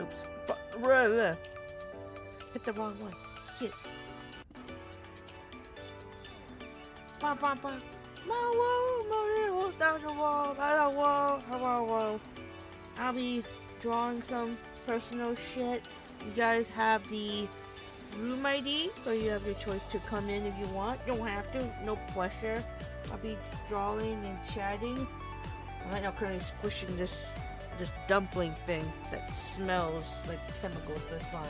Oops. Hit the wrong one. Shit. Bum, bum, bum. I'll be drawing some personal shit. You guys have the room ID, so you have your choice to come in if you want. You don't have to, no pressure. I'll be drawing and chatting. I'm right now currently squishing this dumpling thing that smells like chemicals, but it's fine.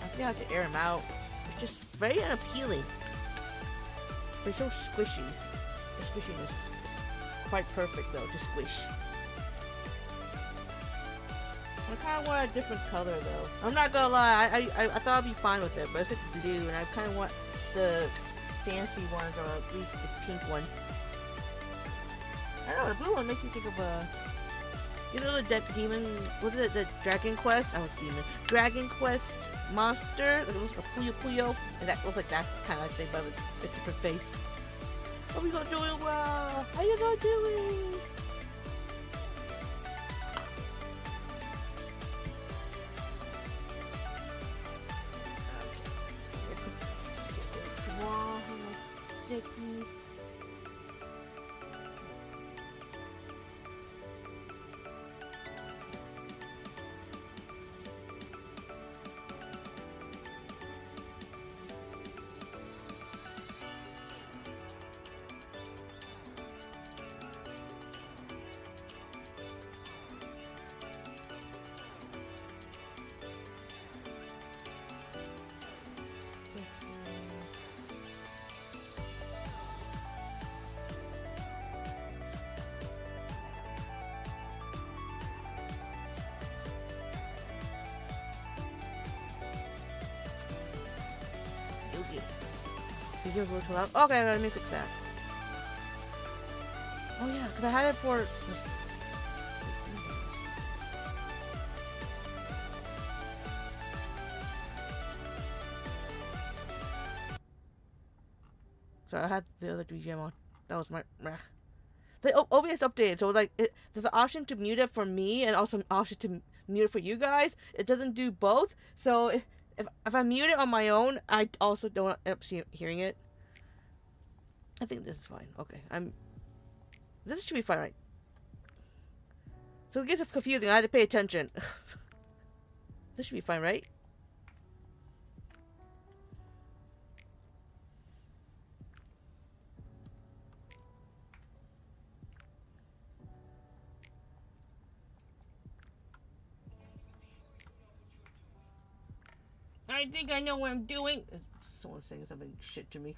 I think I have to air him out. It's just very unappealing. But it's so squishy. The squishiness is quite perfect though, to squish. I kind of want a different color though. I'm not gonna lie, I thought I'd be fine with it, but it's like blue, and I kind of want the fancy ones, or at least the pink one. I don't know, the blue one makes me think of you know the demon, what is it, the Dragon Quest? Oh, it's demon. Dragon Quest monster, it was a Puyo Puyo, and that looks like that kind of thing, but with a different face. Are we gonna do it well? How you gonna do it? Sticky. Did you go too loud? Okay, let me fix that. Oh yeah, because I had it for... Sorry, I had the other BGM on. That was my... The OBS updated, so like, there's an option to mute it for me, and also an option to mute it for you guys. It doesn't do both, so... If I mute it on my own, I also don't end up hearing it. I think this is fine. Okay, this should be fine, right? So it gets confusing. I had to pay attention. This should be fine, right? I think I know what I'm doing. Someone's saying something shit to me.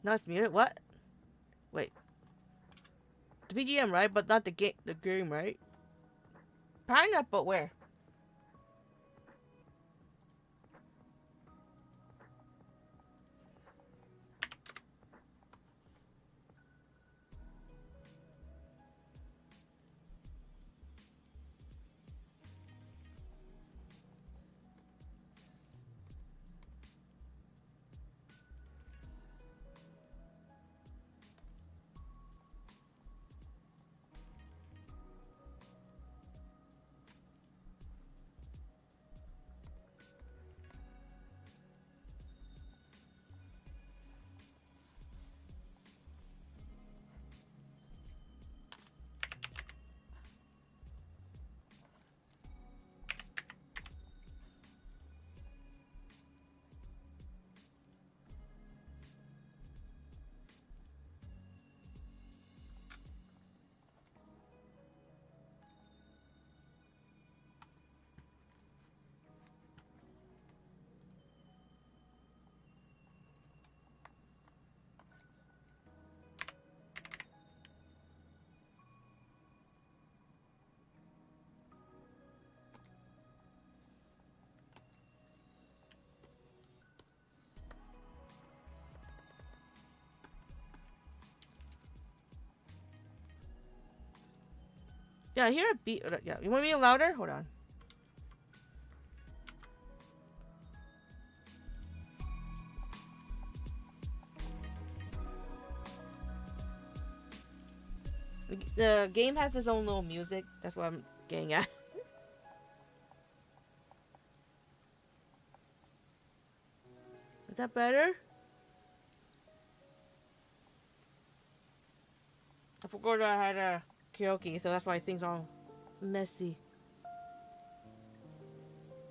No, it's muted. What? Wait. The BGM, right? But not the game, right? Pineapple, where? Yeah, I hear a beat. Yeah, you want me louder? Hold on. The game has its own little music. That's what I'm getting at. Is that better? I forgot I had a karaoke, so that's why things are all messy.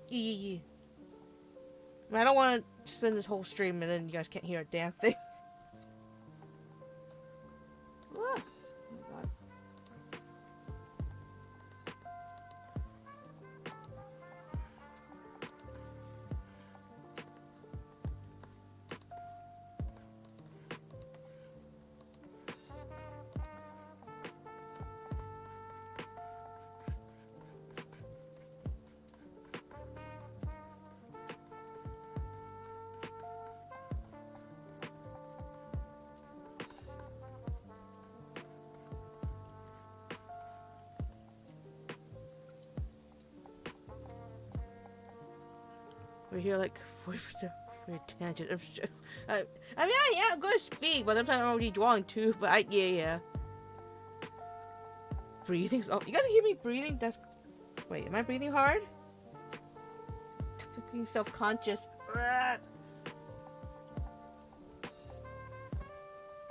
Yeah. I don't want to spend this whole stream and then you guys can't hear a damn thing. Ah. We're here like 40% for a tangent. I mean, I'm going to speak, but I'm already drawing too. But yeah. Breathing. Oh, you guys hear me breathing? Wait, am I breathing hard? Being self-conscious. I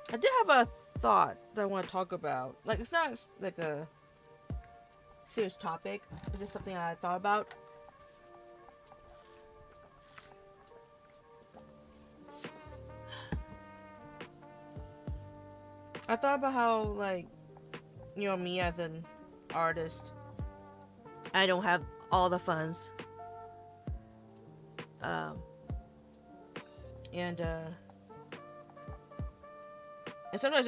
did have a thought that I want to talk about. Like, it's not like a serious topic. It's just something I thought about. I thought about how, like, you know, me as an artist, I don't have all the funds. And sometimes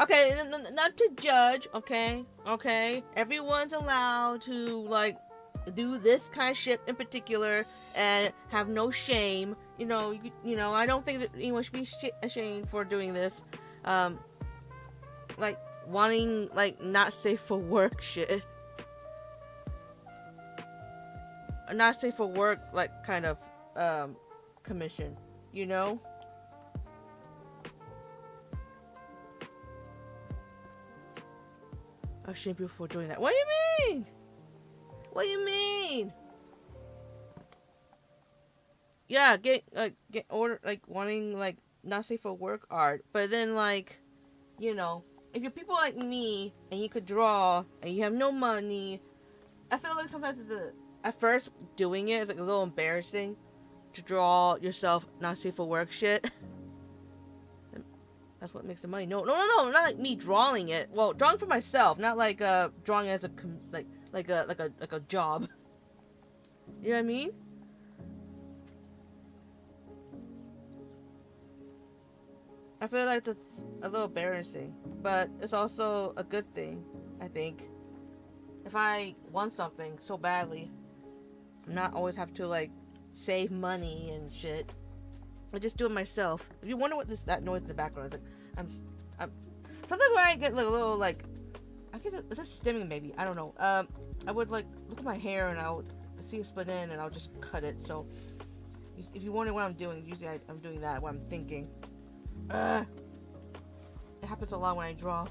okay, not to judge, okay? Everyone's allowed to, like, do this kind of shit in particular and have no shame. You know, I don't think that anyone should be ashamed for doing this. Like, wanting, like, not safe for work shit. Not safe for work, like, kind of, commission, you know? I shame people for doing that. What do you mean? What do you mean? Yeah, get order, like, wanting, like, not safe for work art, but then, like, you know, if you're people like me and you could draw and you have no money, I feel like sometimes at first doing it is like a little embarrassing to draw yourself not safe for work shit. That's what makes the money. No, not like me drawing it. Well, drawing for myself, not like drawing as a like a job. You know what I mean? I feel like that's a little embarrassing, but it's also a good thing, I think. If I want something so badly, I'm not always have to like save money and shit. I just do it myself. If you wonder what that noise in the background is, like, I'm sometimes when I get like a little like, I guess it's a stimming maybe. I don't know. I would like look at my hair and I'll see a split end and I'll just cut it. So if you wonder what I'm doing, usually I'm doing that. What I'm thinking. It happens a lot when I draw.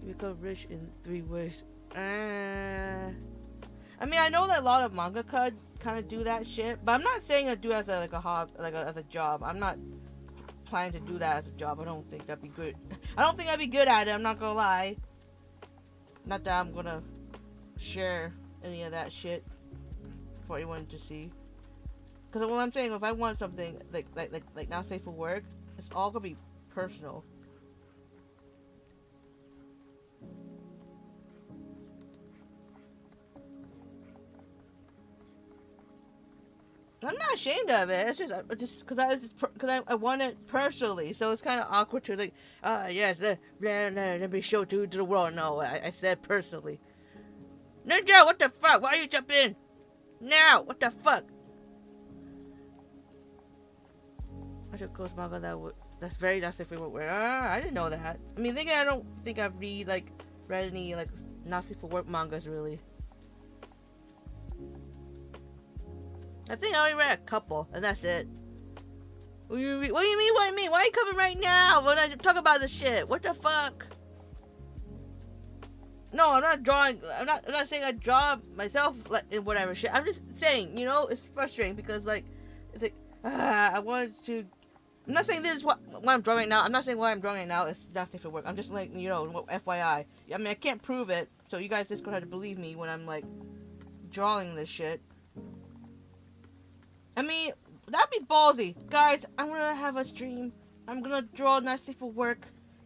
You become rich in 3 ways. I mean, I know that a lot of manga kind of do that shit, but I'm not saying I do it as a hobby, as a job. I'm not planning to do that as a job. I don't think that'd be good. I don't think I'd be good at it. I'm not gonna lie. Not that I'm gonna share any of that shit for anyone to see. Because what I'm saying, if I want something like not safe for work, it's all gonna be personal. I'm not ashamed of it. It's just because I want it personally, so it's kind of awkward to like, yes, let me show to the world. No, I said personally. Ninja, what the fuck? Why are you jumping in? Now, what the fuck? I should close manga that's very not safe for work. I didn't know that. I mean, I don't think I've read any like not safe for work mangas really. I think I only read a couple, and that's it. What do you mean? What do you mean? Why are you coming right now when I talk about this shit? What the fuck? No, I'm not drawing. I'm not saying I draw myself in whatever shit. I'm just saying, it's frustrating because it's like I wanted to. I'm not saying this is what I'm drawing right now. I'm not saying what I'm drawing right now is not safe for work. I'm just like FYI. I mean, I can't prove it, so you guys just gonna have to believe me when I'm like drawing this shit. I mean, that'd be ballsy. Guys, I'm gonna have a stream. I'm gonna draw not safe for work.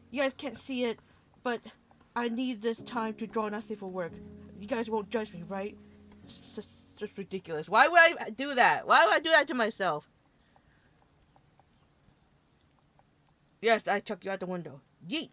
You guys can't see it, but I need this time to draw not safe for work. You guys won't judge me, right? It's just ridiculous. Why would I do that? Why would I do that to myself? Yes, I chuck you out the window. Yeet!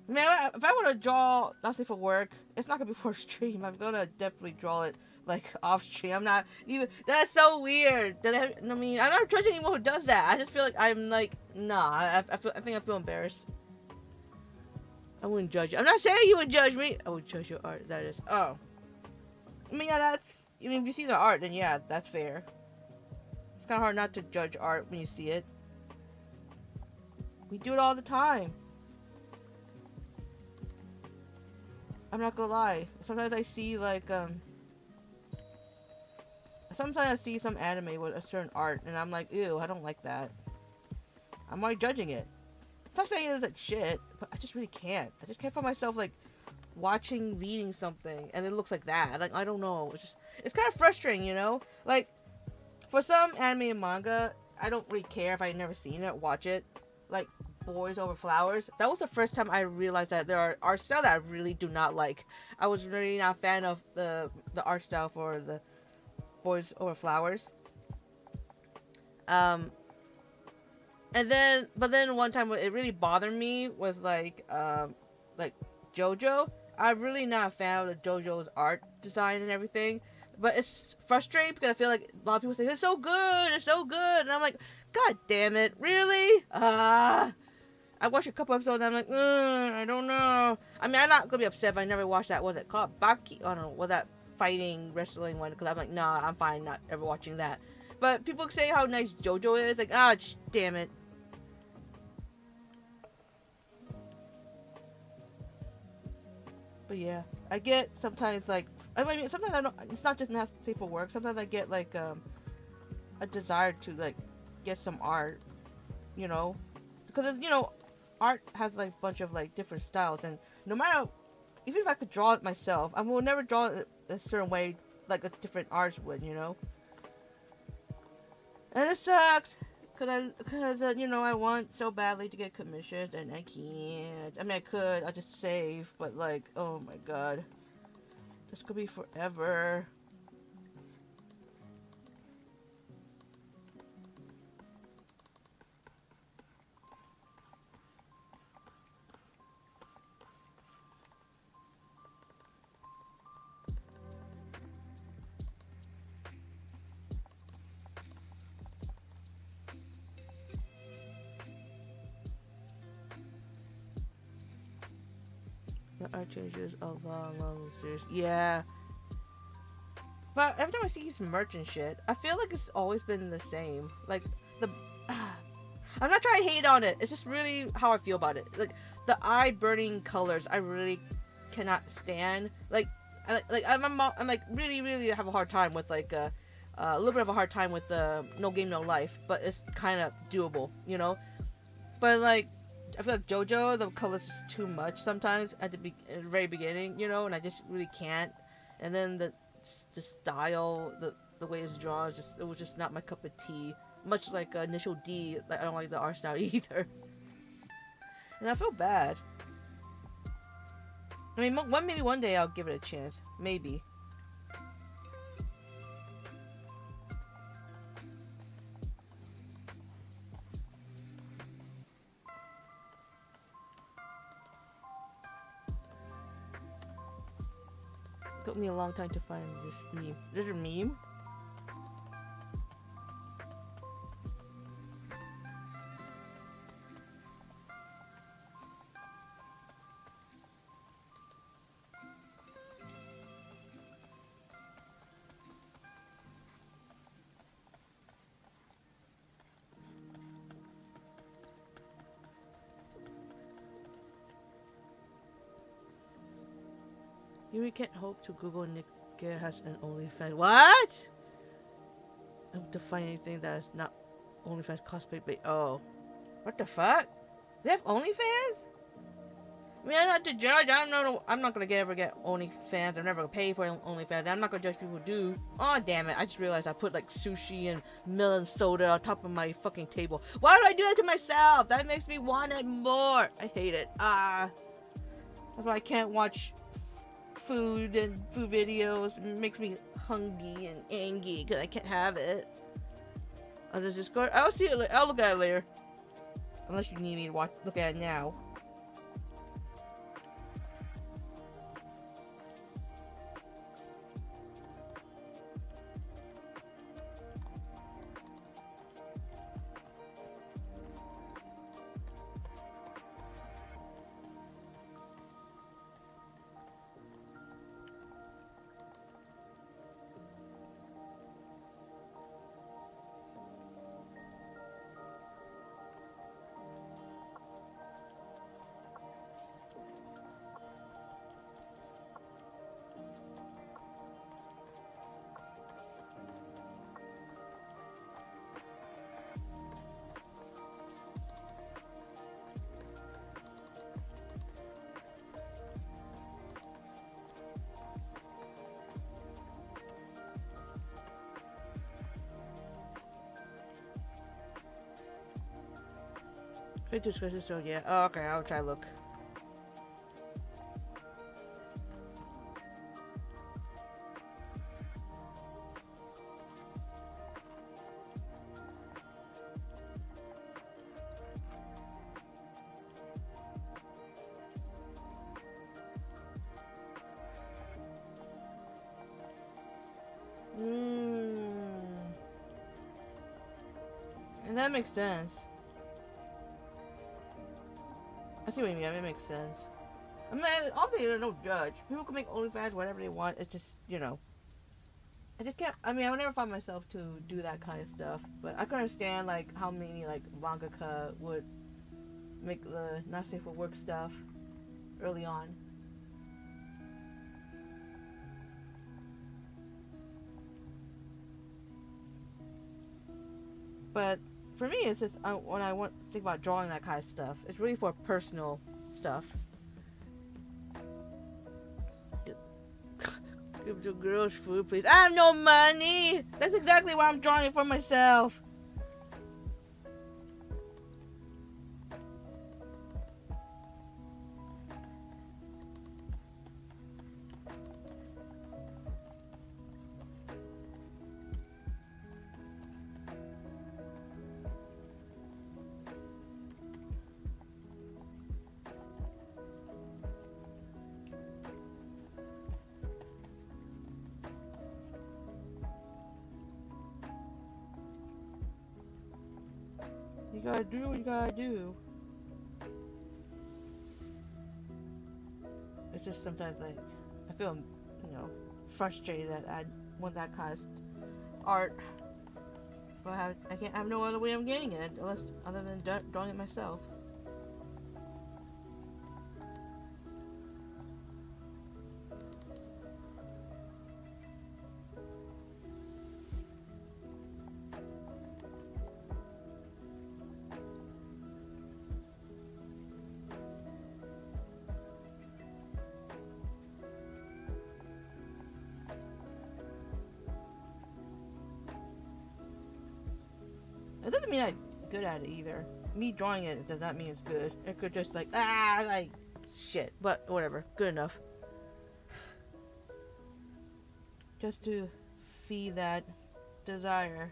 Man, if I want to draw not safe for work, it's not gonna be for stream. I'm gonna definitely draw it like off stream. I'm not even. That's so weird. I mean, I'm not judging anyone who does that. I just feel like I'm like, nah. I think I feel embarrassed. I wouldn't judge you. I'm not saying you would judge me. I would judge your art. That is. Oh. I mean, yeah, if you see the art, then yeah, that's fair. It's kind of hard not to judge art when you see it. We do it all the time. I'm not gonna lie. Sometimes I see sometimes I see some anime with a certain art, and I'm like, ew, I don't like that. I'm already judging it. I'm not saying it's like shit, but I just really can't. I just can't find myself reading something, and it looks like that. Like, I don't know. It's kind of frustrating, Like, for some anime and manga, I don't really care if I've never seen it, watch it. Like, Boys Over Flowers. That was the first time I realized that there are art style that I really do not like. I was really not a fan of the art style for the Boys Over Flowers. But then one time what it really bothered me was like JoJo. I'm really not a fan of the JoJo's art design and everything. But it's frustrating because I feel like a lot of people say, it's so good, and I'm like, God damn it, really? I watched a couple episodes and I'm like, I don't know. I mean, I'm not gonna be upset if I never watched that. What was it called? Baki? I don't know. What that fighting wrestling one? Because I'm like, nah, I'm fine not ever watching that. But people say how nice JoJo is. Like, damn it. But yeah, I get sometimes I mean, sometimes I don't. It's not just not safe for work. Sometimes I get a desire to get some art, because art has a bunch of different styles, and no matter, even if I could draw it myself, I will never draw it a certain way like a different artist would, And it sucks you know, I want so badly to get commissions and I can't. I mean, I could. I'll just save, but like, oh my god, this could be forever. The art changes a long series. Yeah. But every time I see his merch and shit, I feel like it's always been the same. Like, the... I'm not trying to hate on it. It's just really how I feel about it. Like, the eye-burning colors, I really cannot stand. Like I'm like, really have a hard time with, like, a little bit of a hard time with No Game, No Life. But it's kind of doable, you know? But, like, I feel like JoJo, the colors is too much sometimes at the very beginning, you know, and I just really can't. And then the style, the way it's drawn, it was just not my cup of tea. Much like Initial D, like, I don't like the art style either. And I feel bad. I mean, maybe one day I'll give it a chance. Maybe. Took me a long time to find this meme. Is it a meme? You can't hope to Google Nick has an OnlyFans. What? I hope to find anything that is not OnlyFans cosplay. Oh, what the fuck? They have OnlyFans? I mean, I'm not to judge. I'm not gonna ever get OnlyFans. I'm never gonna pay for OnlyFans. I'm not gonna judge people who do. Oh damn it! I just realized I put like sushi and melon soda on top of my fucking table. Why do I do that to myself? That makes me want it more. I hate it. That's why I can't watch food and food videos. It makes me hungry and angry because I can't have it. I'll just go. I'll see it. I'll look at it later. Unless you need me to look at it now. So yeah. Oh, okay, I'll try to look. And that makes sense. I see what you mean. It makes sense. I mean, obviously, there's no judge. People can make OnlyFans whatever they want. It's just, you know, I just can't. I mean, I would never find myself to do that kind of stuff. But I can understand like how many like mangaka would make the not safe for work stuff early on. But for me, it's just when I want to think about drawing that kind of stuff, it's really for personal stuff. Give the girls food, please. I have no money. That's exactly why I'm drawing it for myself. gotta do what you gotta do. It's just sometimes like I feel, frustrated that I want that kind of art, but I can't. I have no other way of getting it other than drawing it myself. It doesn't mean I'm good at it either. Me drawing it does not mean it's good. It could just like shit. But whatever, good enough. Just to feed that desire.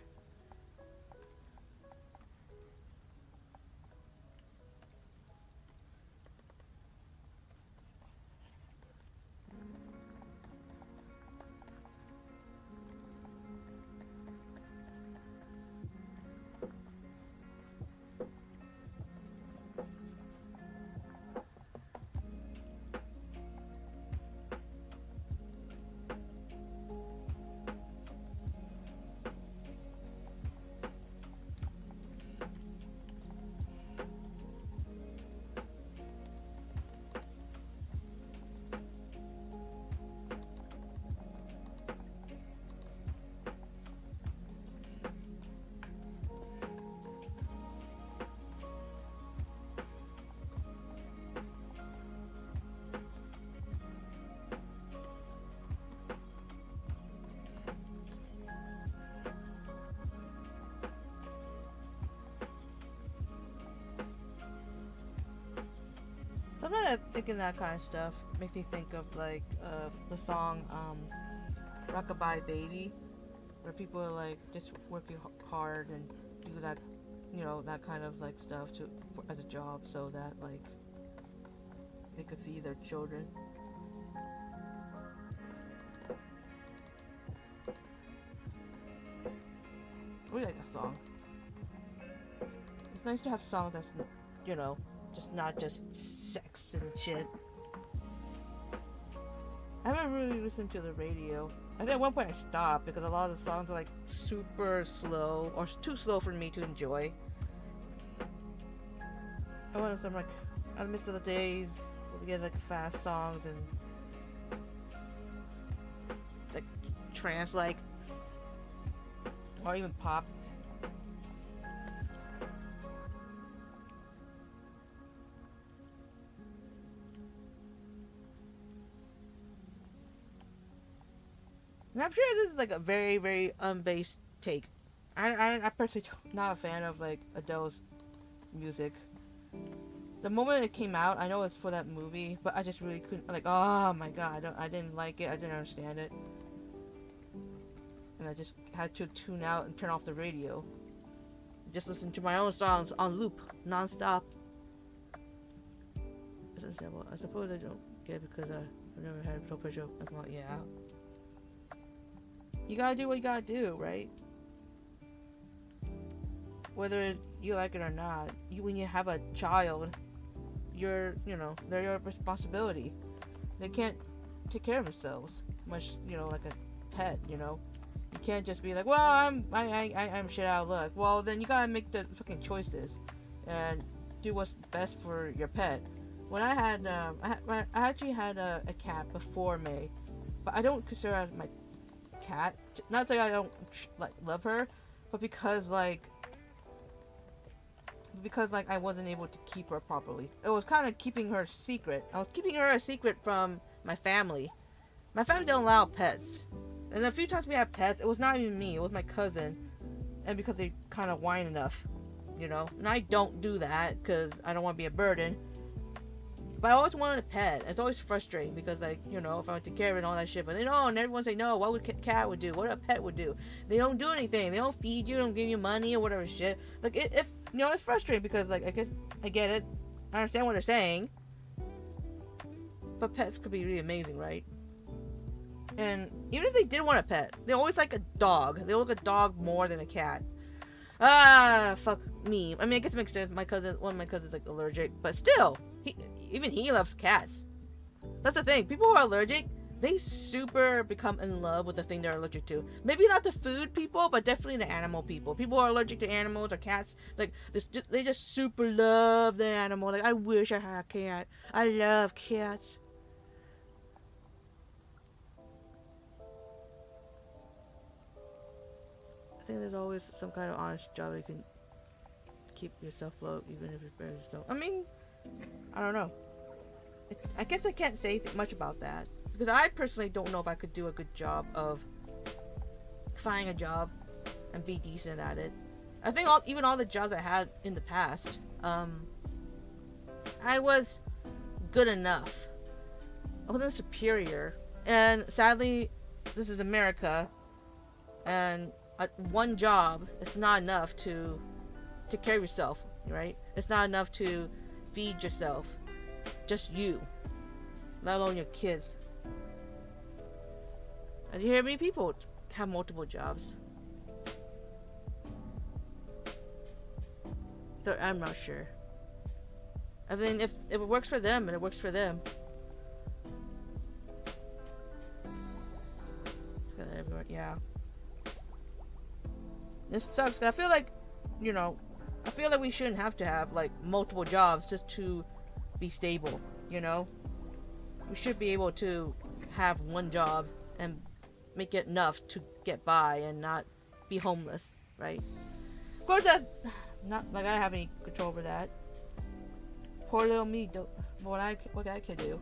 Sometimes I'm thinking that kind of stuff makes me think of like the song Rockabye Baby, where people are like just working hard and do that, that kind of like stuff as a job so that like they could feed their children. I really like that song. It's nice to have songs that's, just not just sex and shit. I haven't really listened to the radio. I think at one point I stopped because a lot of the songs are like super slow or too slow for me to enjoy. I want some like on the midst of the days we'll get like fast songs and it's like trance like or even pop. And I'm sure this is like a very, very unbased take. I personally not a fan of like Adele's music. The moment it came out, I know it's for that movie, but I just really couldn't. Like, oh my god, I didn't like it. I didn't understand it, and I just had to tune out and turn off the radio. Just listen to my own songs on loop, non-stop. I suppose I don't get it because I've never had a pro pressure. I'm like, yeah. You gotta do what you gotta do, right? Whether you like it or not, when you have a child, they're your responsibility. They can't take care of themselves, much like a pet. You can't just be like, well, I'm shit out of luck. Well, then you gotta make the fucking choices and do what's best for your pet. When I had, I actually had a cat before May, but I don't consider her my cat. Not that I don't love her, but because I wasn't able to keep her properly. It was kind of keeping her secret. I was keeping her a secret from my family. My family don't allow pets, and a few times we had pets, it was not even me. It was my cousin, and because they kind of whine enough, and I don't do that because I don't want to be a burden. But I always wanted a pet. It's always frustrating because, if I would take care of it and all that shit. But and everyone say, no, what would a cat would do? What a pet would do? They don't do anything. They don't feed you, don't give you money or whatever shit. Like, it's frustrating because, I guess I get it. I understand what they're saying. But pets could be really amazing, right? And even if they did want a pet, they always like a dog. They like a dog more than a cat. Ah, fuck. me. I mean, I guess it makes sense. One of my cousins, like allergic, but still, even he loves cats. That's the thing. People who are allergic, they super become in love with the thing they're allergic to. Maybe not the food people, but definitely the animal people. People who are allergic to animals or cats, like they just super love the animal. Like, I wish I had a cat. I love cats. I think there's always some kind of honest job that you can keep yourself afloat, even if it's bare yourself. I mean, I don't know. I guess I can't say much about that because I personally don't know if I could do a good job of finding a job and be decent at it. I think even all the jobs I had in the past, I was good enough. I wasn't superior, and sadly, this is America, and one job is not enough to take care of yourself, right? It's not enough to feed yourself, just you, let alone your kids. And you hear many people have multiple jobs. So I'm not sure. I mean, if it works for them, and it works for them. Yeah. This sucks. I feel like, I feel like we shouldn't have to have like multiple jobs just to be stable. We should be able to have one job and make it enough to get by and not be homeless, right? Of course, that's not like I have any control over that. Poor little me, what I can do.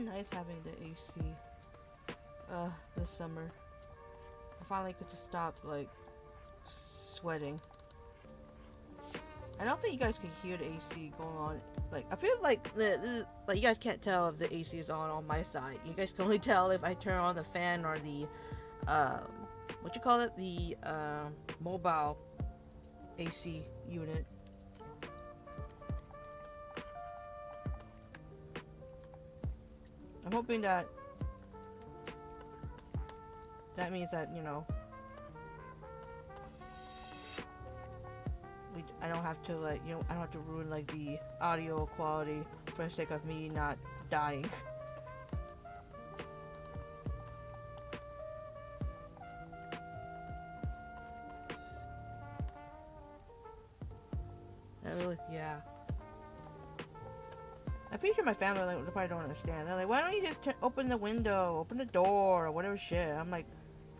nice having the AC this summer. I finally could just stop like sweating. I don't think you guys can hear the AC going on. Like, I feel like like you guys can't tell if the AC is on my side. You guys can only tell if I turn on the fan or the what you call it, the mobile AC unit. I'm hoping that means that, you know, I don't have to, like, you know, I don't have to ruin like the audio quality for the sake of me not dying. Yeah. I'm pretty sure my family like, probably don't understand. They're like, why don't you just open the window, open the door, or whatever shit. I'm like,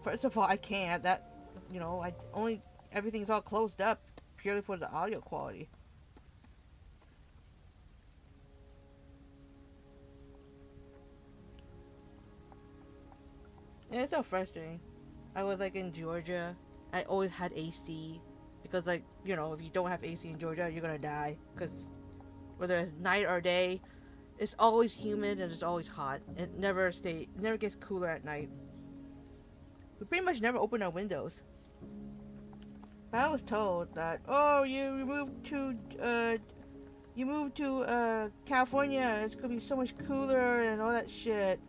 first of all, I can't. That, you know, everything's all closed up purely for the audio quality. And it's so frustrating. I was like in Georgia. I always had AC. Because, like, you know, if you don't have AC in Georgia, you're gonna die. Because whether it's night or day, it's always humid and it's always hot. It never gets cooler at night. We pretty much never open our windows. But I was told that, oh, you moved to California, it's gonna be so much cooler and all that shit.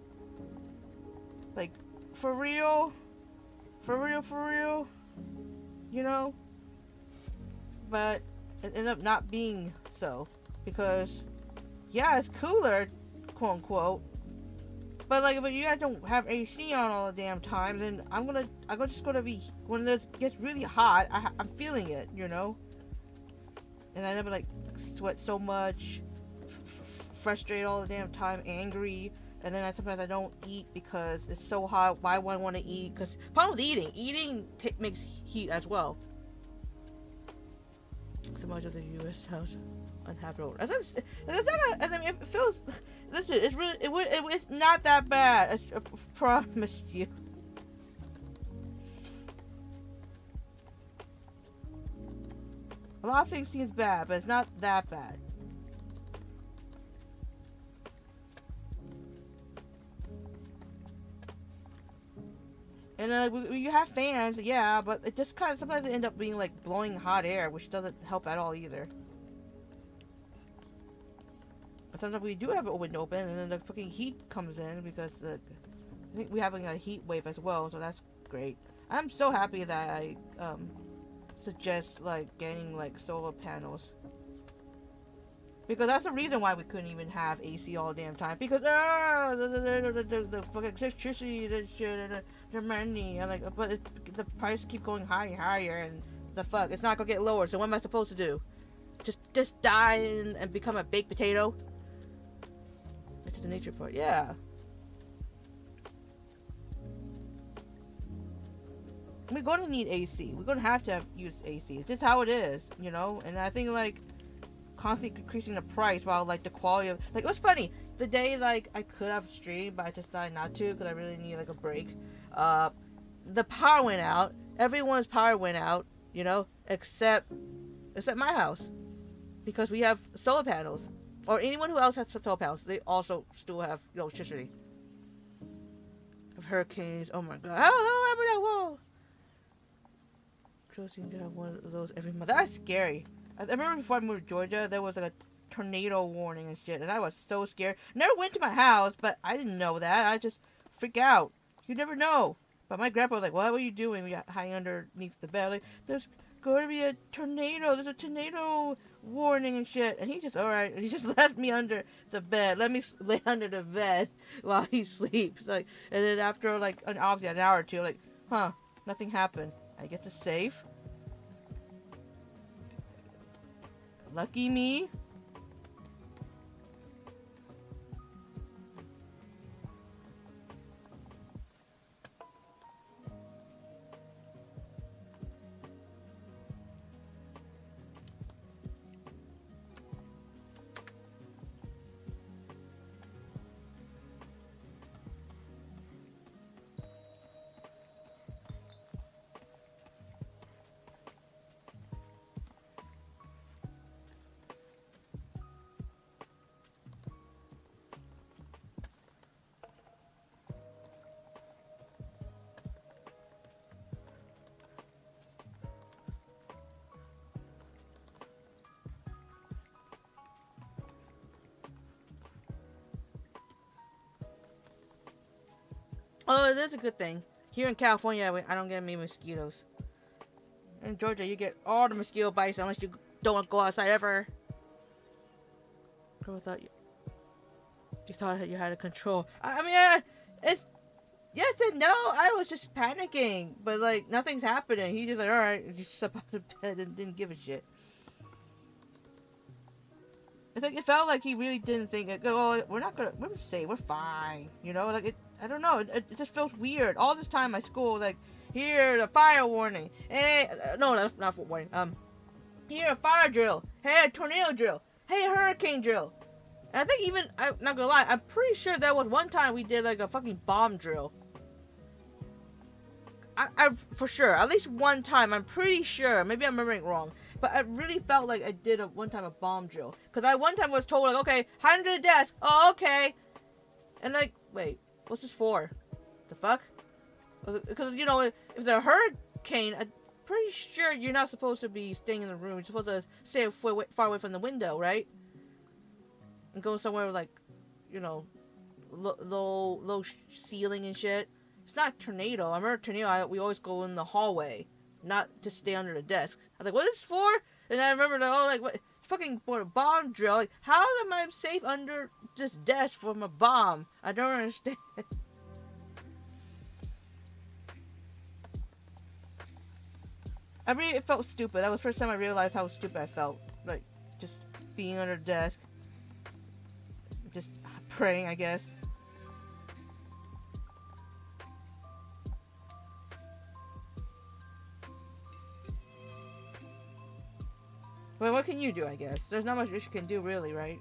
Like, for real? For real? You know? But it ended up not being so, because yeah, it's cooler, quote unquote, but like if you guys don't have AC on all the damn time, then I'm just gonna be, when it gets really hot, I'm feeling it, you know, and I never like sweat so much, frustrated all the damn time, angry, and then sometimes I don't eat because it's so hot. Why would I want to eat? Because problem with eating makes heat as well. So much of the U.S. sounds unhabitable. It feels. Listen, it's not that bad. I promise you. A lot of things seems bad, but it's not that bad. And then you have fans, yeah, but it just kind of sometimes it end up being like blowing hot air, which doesn't help at all either. But sometimes we do have a window open, and then the fucking heat comes in because I think we're having a heat wave as well, so that's great. I'm so happy that I suggest like getting like solar panels. Because that's the reason why we couldn't even have AC all the damn time. Because the fucking electricity, the money, and like, but the price keep going higher and higher, and the fuck, it's not gonna get lower. So what am I supposed to do? Just die and become a baked potato? Which is the nature part, yeah. We're gonna need AC. We're gonna have to use AC. It's just how it is, you know. And I think like constantly increasing the price while like the quality of, like, it was funny the day like I could have streamed but I decided not to because I really need like a break. The power went out, everyone's power went out, you know, except my house, because we have solar panels, or anyone who else has solar panels, they also still have electricity. Of hurricanes, oh my god, hello, remember that wall. Girls seem to have one of those every month. That's scary. I remember before I moved to Georgia, there was like a tornado warning and shit, and I was so scared. Never went to my house, but I didn't know that. I just freak out. You never know. But my grandpa was like, "What were you doing?" We got hiding underneath the bed. Like, there's going to be a tornado. There's a tornado warning and shit. And he just, alright. And he just left me under the bed. Let me lay under the bed while he sleeps. Like, and then after like obviously an hour or two, like, huh, nothing happened. I get to save. Lucky me. Oh, that's a good thing. Here in California, I don't get many mosquitoes. In Georgia, you get all the mosquito bites unless you don't go outside ever. Who thought you thought you had a control? I mean, it's yes and no. I was just panicking, but like nothing's happening. He just like, all right, just up out of bed and didn't give a shit. It's like it felt like he really didn't think. Oh, we're safe. We're fine. You know, like it. I don't know. It just feels weird. All this time, my school like, here the fire warning. Hey, no, that's not for warning. Here a fire drill. Hey, a tornado drill. Hey, a hurricane drill. And I think even I'm not gonna lie. I'm pretty sure there was one time we did like a fucking bomb drill. I for sure. At least one time. I'm pretty sure. Maybe I'm remembering wrong. But I really felt like I did one time a bomb drill. Because I one time was told, like, okay, hide under the desk. Oh, okay. And like, wait, what's this for? The fuck? Because, you know, if there's a hurricane, I'm pretty sure you're not supposed to be staying in the room. You're supposed to stay far away from the window, right? And go somewhere with, like, you know, low ceiling and shit. It's not a tornado. I remember tornado, we always go in the hallway. Not to stay under the desk. I was like, what is this for? And I remember, like, oh, like, what? Fucking for a bomb drill. Like, how am I safe under this desk from a bomb? I don't understand. I mean, it felt stupid. That was the first time I realized how stupid I felt. Like, just being under the desk. Just praying, I guess. Well, what can you do, I guess? There's not much you can do, really, right?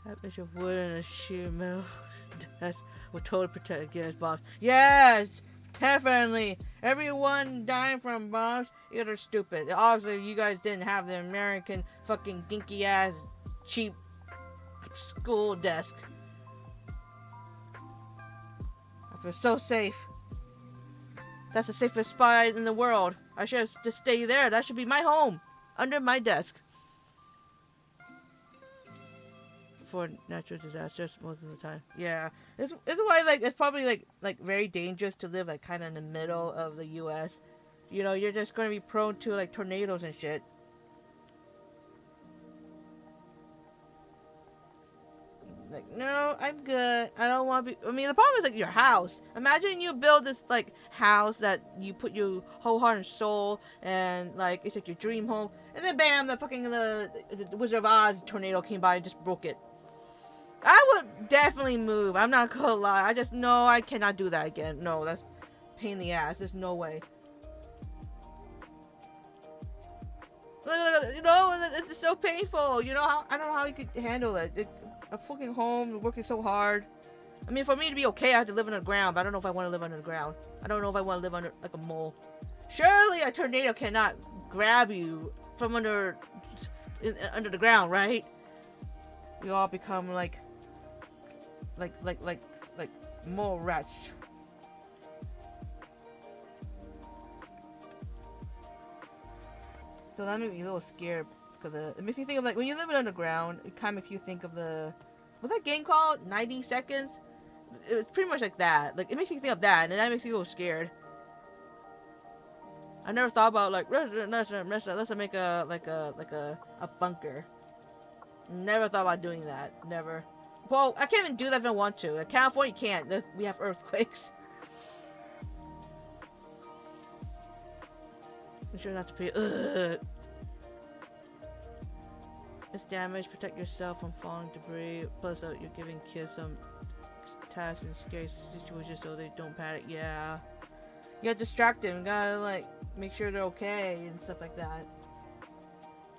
I bet you wood and a sheer metal desk will totally protect against bombs. Yes! Definitely! Everyone dying from bombs, you're stupid. Obviously, you guys didn't have the American fucking dinky ass cheap school desk. I feel so safe. That's the safest spot in the world. I should just stay there. That should be my home. Under my desk. For natural disasters most of the time. Yeah. It's why like it's probably like very dangerous to live like kinda in the middle of the US. You know, you're just gonna be prone to like tornadoes and shit. Like, no, I'm good. I don't want to be. I mean, the problem is like your house. Imagine you build this like house that you put your whole heart and soul, and like it's like your dream home, and then bam, the fucking the Wizard of Oz tornado came by and just broke it. I would definitely move. I'm not gonna lie. I just know I cannot do that again. No, that's pain in the ass. There's no way. You know, it's so painful. You know how I don't know how you could handle it. A fucking home, working so hard. I mean, for me to be okay, I have to live under the ground, but I don't know if I want to live under the ground. I don't know if I want to live under, like, a mole. Surely a tornado cannot grab you from under the ground, right? We all become, like mole rats. So that made me a little scared. Because it makes you think of like when you live underground, it kind of makes you think of what's that game called? 90 Seconds? It's pretty much like that. Like it makes you think of that, and that makes you go scared. I never thought about like let's make a bunker. Never thought about doing that. Never. Well, I can't even do that if I want to. In California, you can't. We have earthquakes. I'm sure not to pay. It's damage. Protect yourself from falling debris. Plus, you're giving kids some tasks in scary situations so they don't panic. Yeah. You gotta distract them. You gotta, like, make sure they're okay and stuff like that.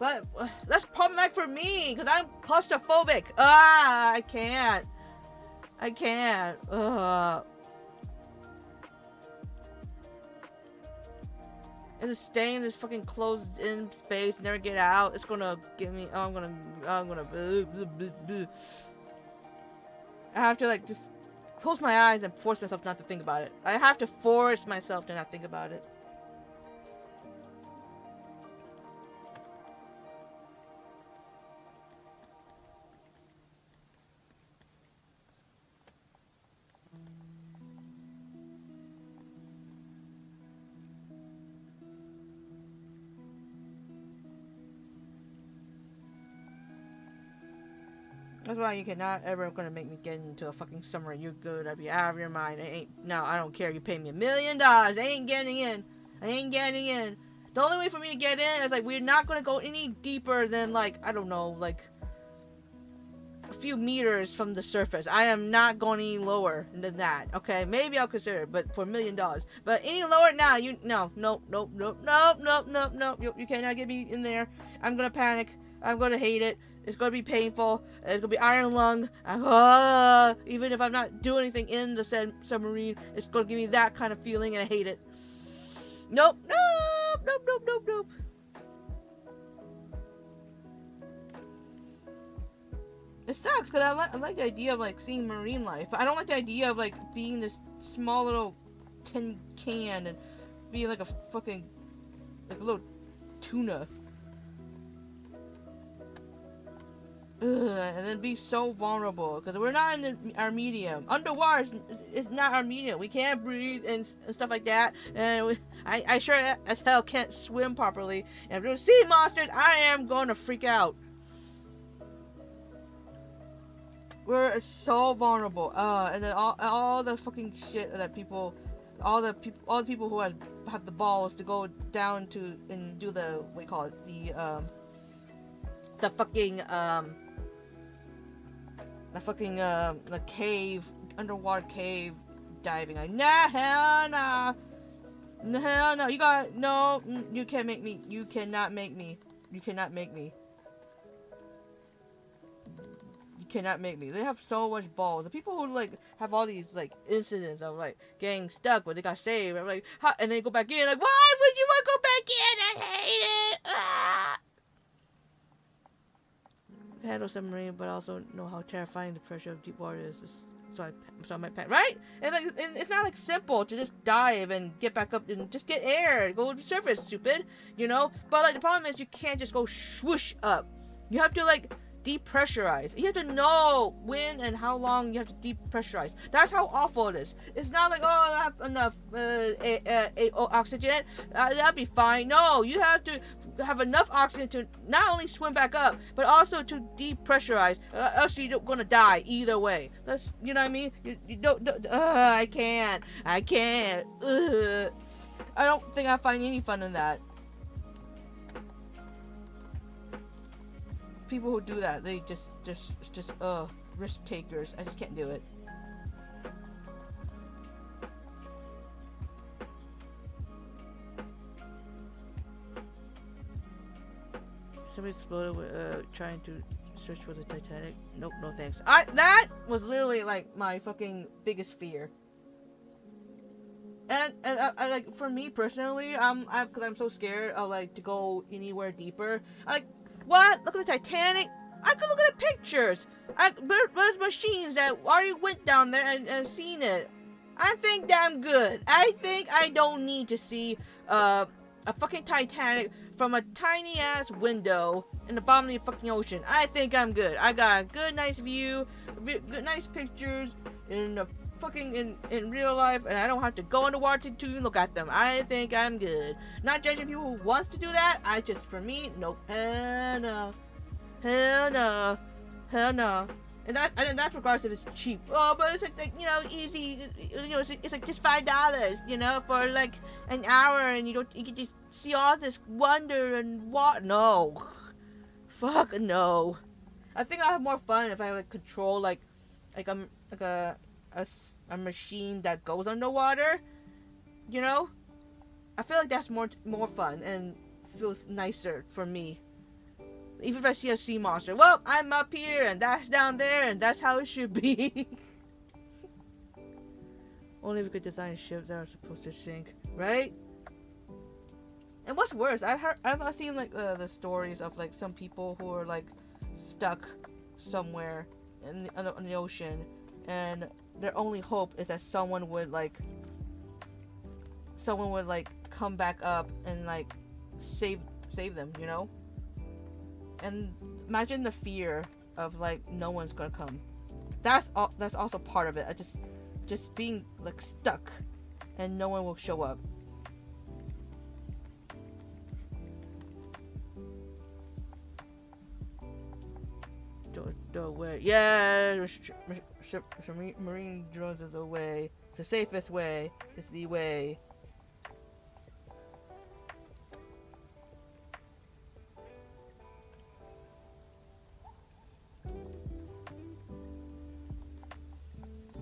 But that's problematic for me because I'm claustrophobic. I can't. I can't. And just stay in this fucking closed-in space, never get out. It's gonna give me. I'm gonna. I have to like just close my eyes and force myself not to think about it. I have to force myself to not think about it. That's why you cannot ever gonna make me get into a fucking summer. You're good. I'd be out of your mind. I don't care. You pay me $1 million. I ain't getting in. I ain't getting in. The only way for me to get in is like we're not gonna go any deeper than like I don't know, like a few meters from the surface. I am not going any lower than that. Okay, maybe I'll consider it, but for $1 million. But any lower now, you no. You cannot get me in there. I'm gonna panic. I'm gonna hate it. It's gonna be painful. It's gonna be iron lung. Even if I'm not doing anything in the submarine, it's gonna give me that kind of feeling, and I hate it. Nope. It sucks because I like the idea of like seeing marine life. I don't like the idea of like being this small little tin can and being like a fucking like a little tuna. And then be so vulnerable because we're not in our medium. Underwater is not our medium. We can't breathe and stuff like that. And I sure as hell can't swim properly. And if there's sea monsters, I am going to freak out. We're so vulnerable. And then all the fucking shit that people, all the people who have the balls to go down to and do the what do you call it, the cave, underwater cave diving. Like, hell no. You can't make me. You cannot make me. You cannot make me. You cannot make me. They have so much balls. The people who like have all these like incidents of like getting stuck, but they got saved. I'm like, and they go back in. Like, why would you want to go back in? I hate it. Handle submarine, but I also know how terrifying the pressure of deep water is. So I might panic, right? And it's not like simple to just dive and get back up and just get air, go to the surface, stupid, you know. But like the problem is you can't just go swoosh up. You have to like depressurize. You have to know when and how long you have to depressurize. That's how awful it is. It's not like, oh, I have enough oxygen. That'll be fine. No, you have to have enough oxygen to not only swim back up, but also to depressurize. Else you're gonna die either way. That's, you know what I mean? You don't. I can't. I don't think I find any fun in that. People who do that, they just risk takers. I just can't do it. Somebody exploded with trying to search for the Titanic. Nope, no thanks. That was literally like my fucking biggest fear. And I like, for me personally, because I'm so scared of like to go anywhere deeper. Like, what? Look at the Titanic. I could look at the pictures. There's machines that already went down there and seen it. I think that I'm good. I think I don't need to see a fucking Titanic from a tiny ass window in the bottom of the fucking ocean. I think I'm good. I got a good, nice view, good, nice pictures in the fucking in real life, and I don't have to go underwater to even look at them. I think I'm good. Not judging people who wants to do that. For me, nope. Hell no. And that's regardless if it's cheap. Oh, but it's like you know, easy. You know, it's like just $5. You know, for like an hour, and you can just see all this wonder and what? No, fuck no. I think I have more fun if I like control like a machine that goes underwater. You know, I feel like that's more fun and feels nicer for me. Even if I see a sea monster, well, I'm up here and that's down there and that's how it should be. Only if we could design ships that are supposed to sink, right? And what's worse, I've seen like the stories of like some people who are like stuck somewhere in the ocean, and their only hope is that someone would come back up and like save them, you know? And imagine the fear of like no one's gonna come. That's also part of it. I just being like stuck and no one will show up. The way, yeah, marine drones is the way. It's the safest way. It's the way.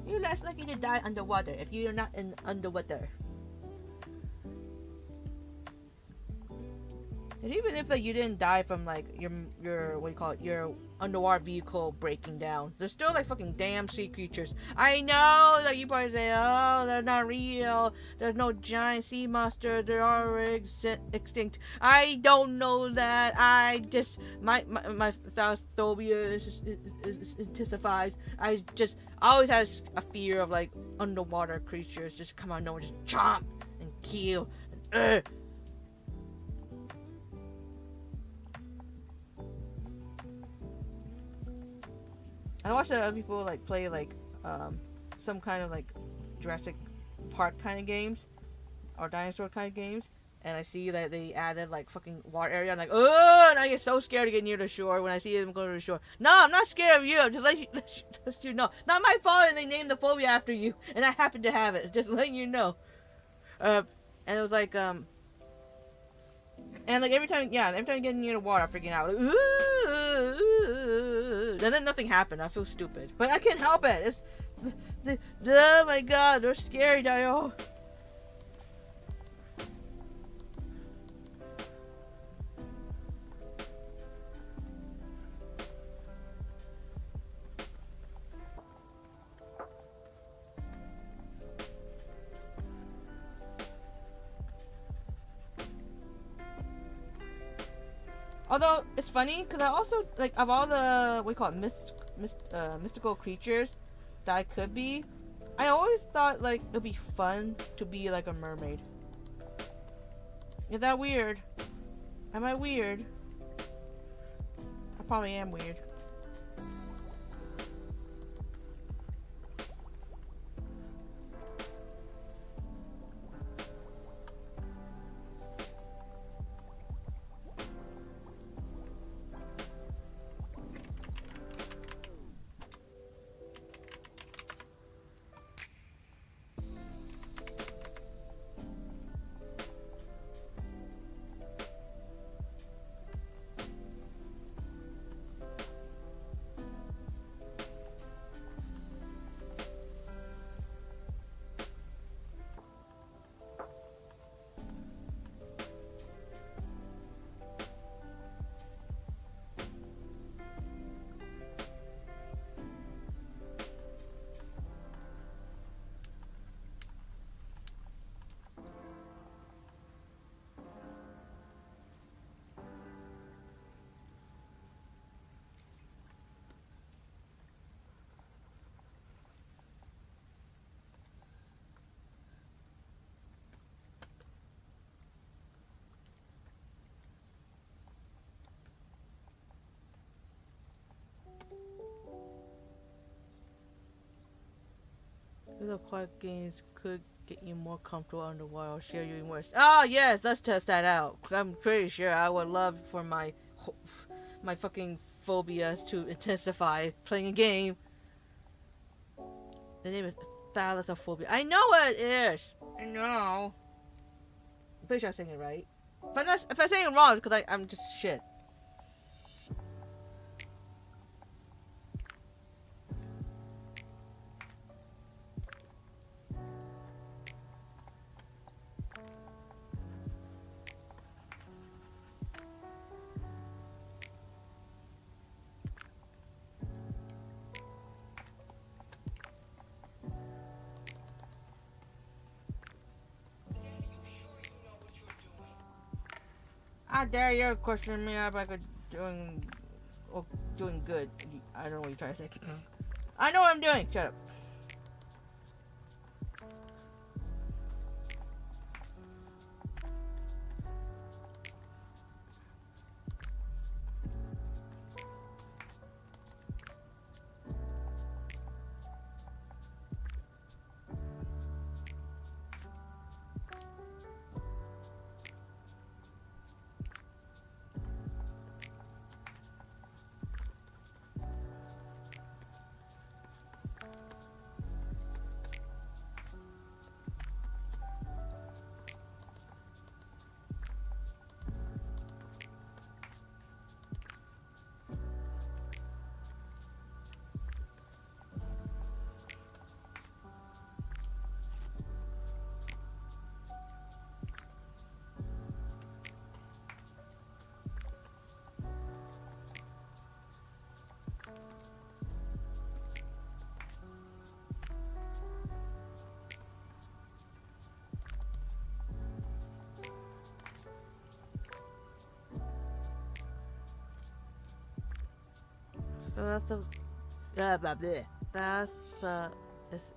You're less likely to die underwater if you're not in underwater. And even if like you didn't die from like your what do you call it, your underwater vehicle breaking down, there's still like fucking damn sea creatures. I know that you probably say, oh, they're not real. There's no giant sea monster. They're already extinct. I don't know that. I just my thalassophobia intensifies. I always had a fear of like underwater creatures just come out of nowhere, just chomp and kill. And, I watch other people like play like some kind of like Jurassic Park kind of games or dinosaur kind of games, and I see that they added like fucking water area. I'm like, oh, and I get so scared to get near the shore when I see them go to the shore. No, I'm not scared of you. I'm just let you know. Not my fault, and they named the phobia after you, and I happen to have it. Just letting you know. And it was like and like every time I get near the water, I'm freaking out. Like, and then nothing happened. I feel stupid, but I can't help it. It's oh my god, they're scary, Dio. Although it's funny because I also like of all the what do you call it, mystical creatures that I could be, I always thought like it'd be fun to be like a mermaid. Is that weird? Am I weird? I probably am weird. Little quiet games could get you more comfortable underwater. I'll share you more. Oh yes, let's test that out. I'm pretty sure I would love for my fucking phobias to intensify playing a game. The name is thalassophobia. I know what it is. I know. I'm pretty sure I'm saying it right. If I'm saying it wrong, it's because I'm just shit. How dare you question me about doing, oh, doing good? I don't know what you're trying to say. I know what I'm doing. Shut up. So that's a that's is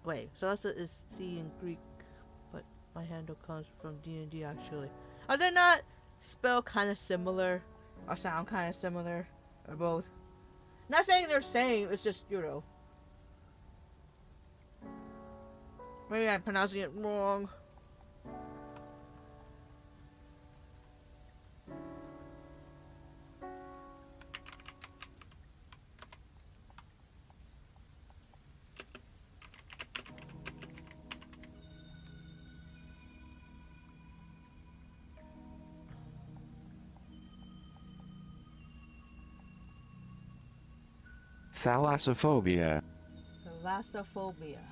wait. So that's is C in Greek, but my handle comes from D&D actually. Are they not spell kind of similar, or sound kind of similar, or both? Not saying they're same. It's just maybe I'm pronouncing it wrong. Thalassophobia. Thalassophobia.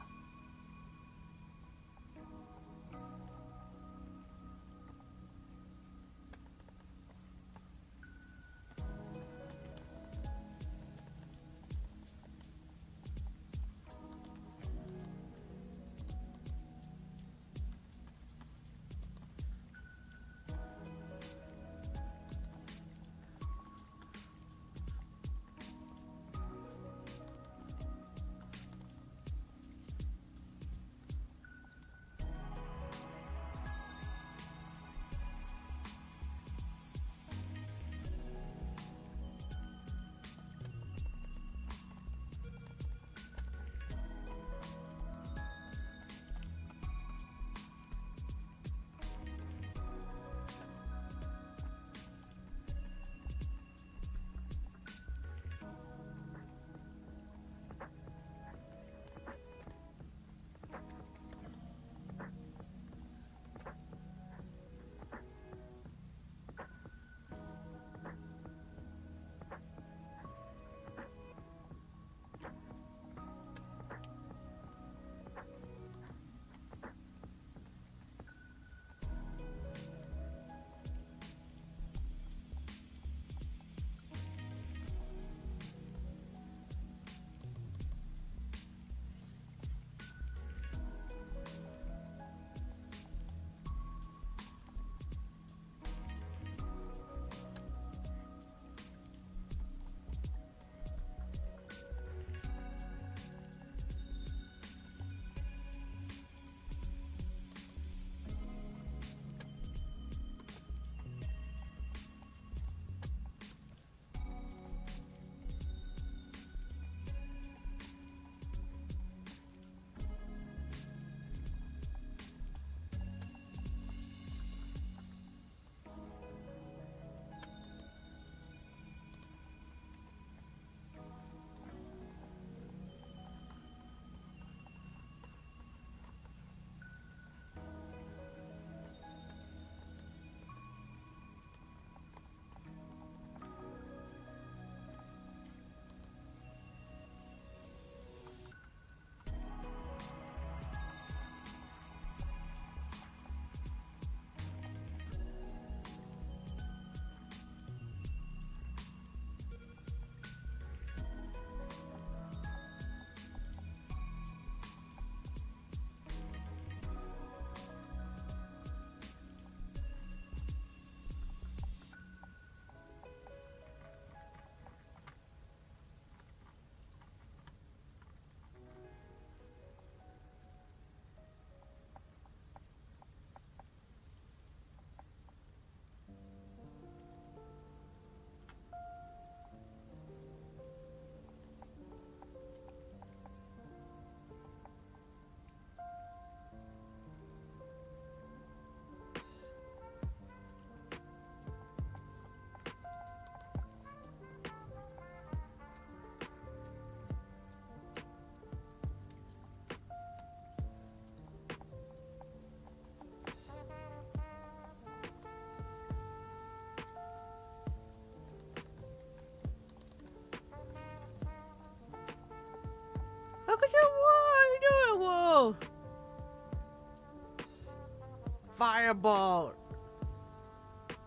Fireball.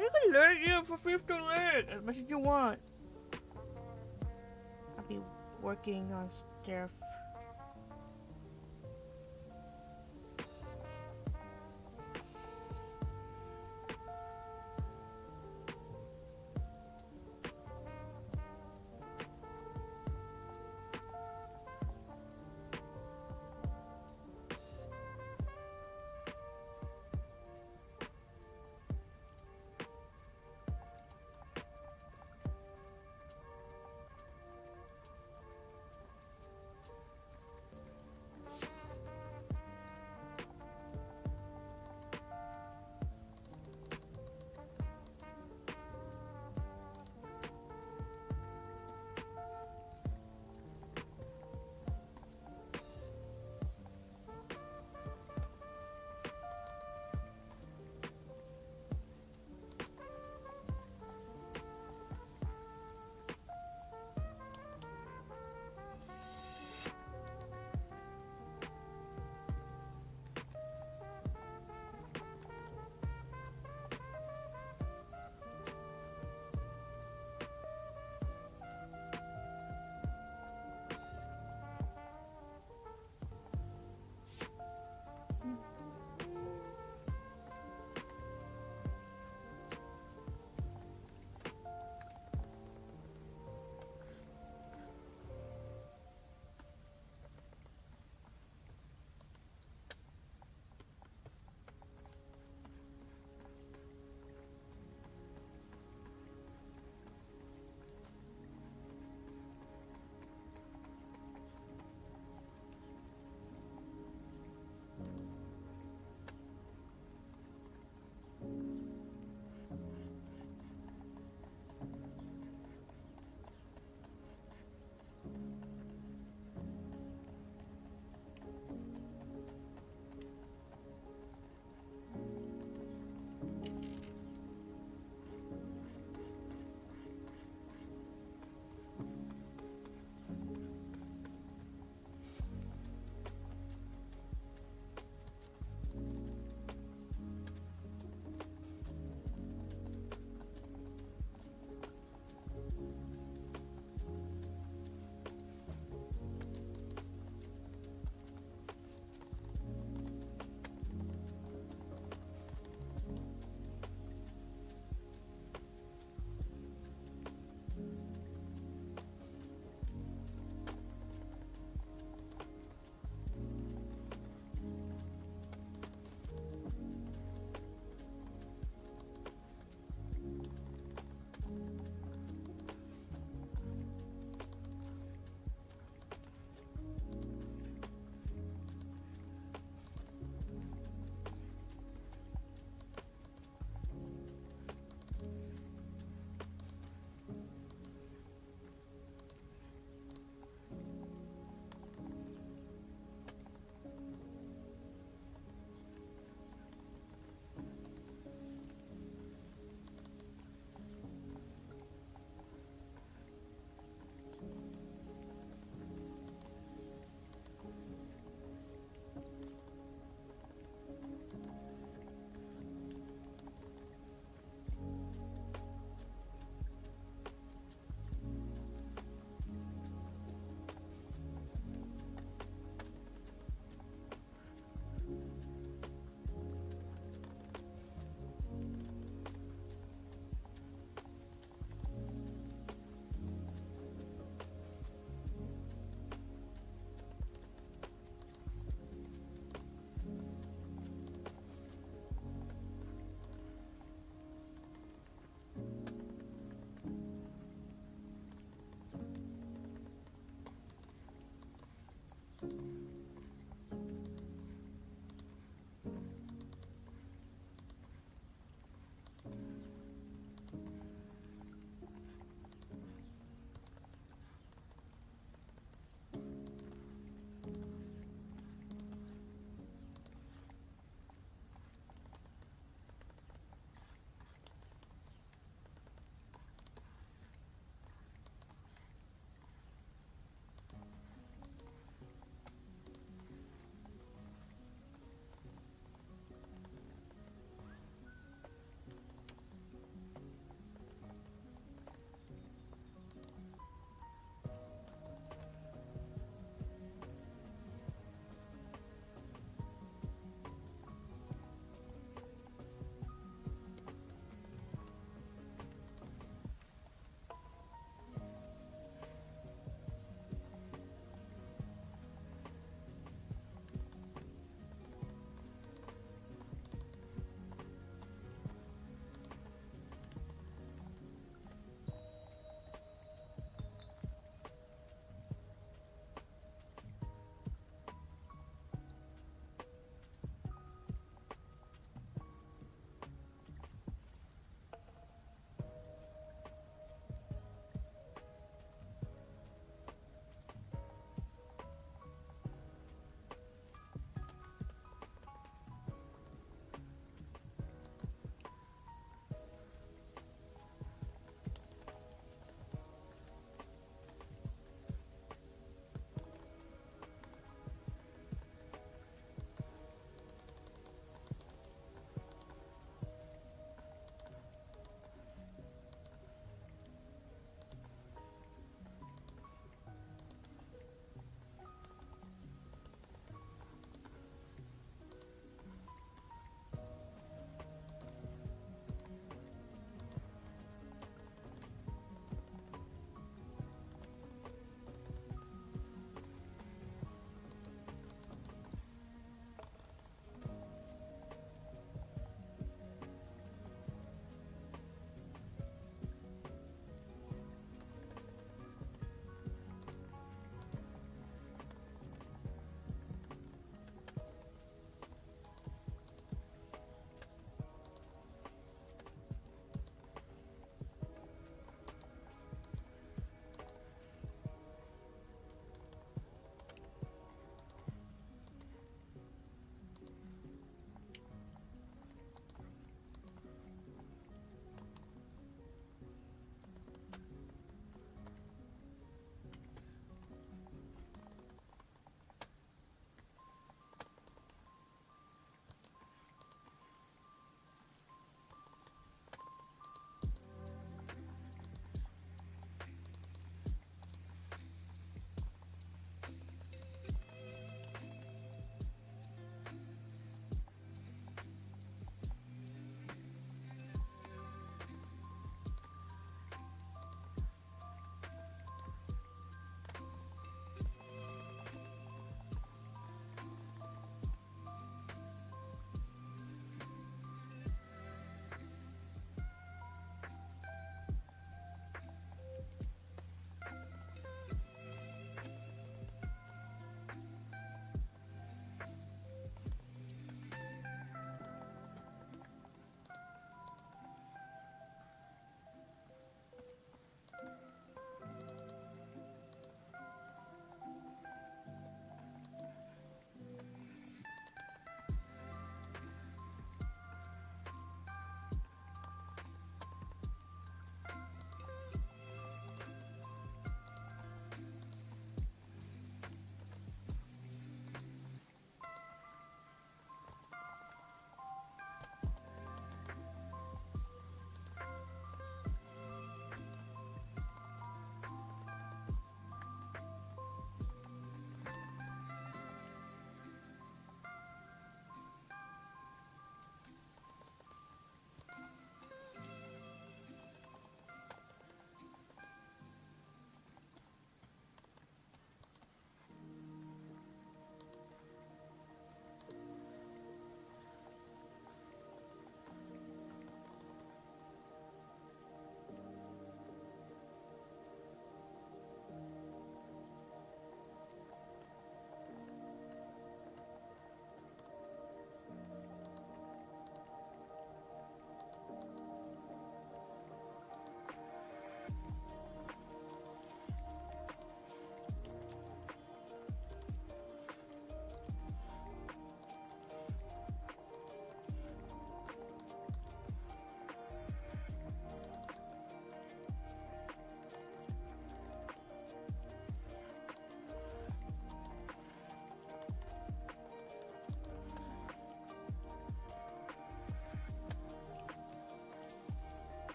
You can learn, for free to learn as much as you want. I'll be working on stuff.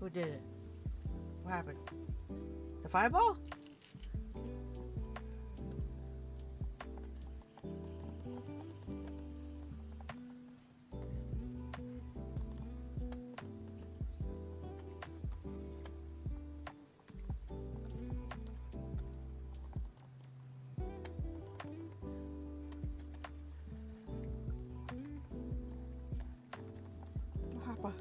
Who did it? What happened? The fireball? What happened?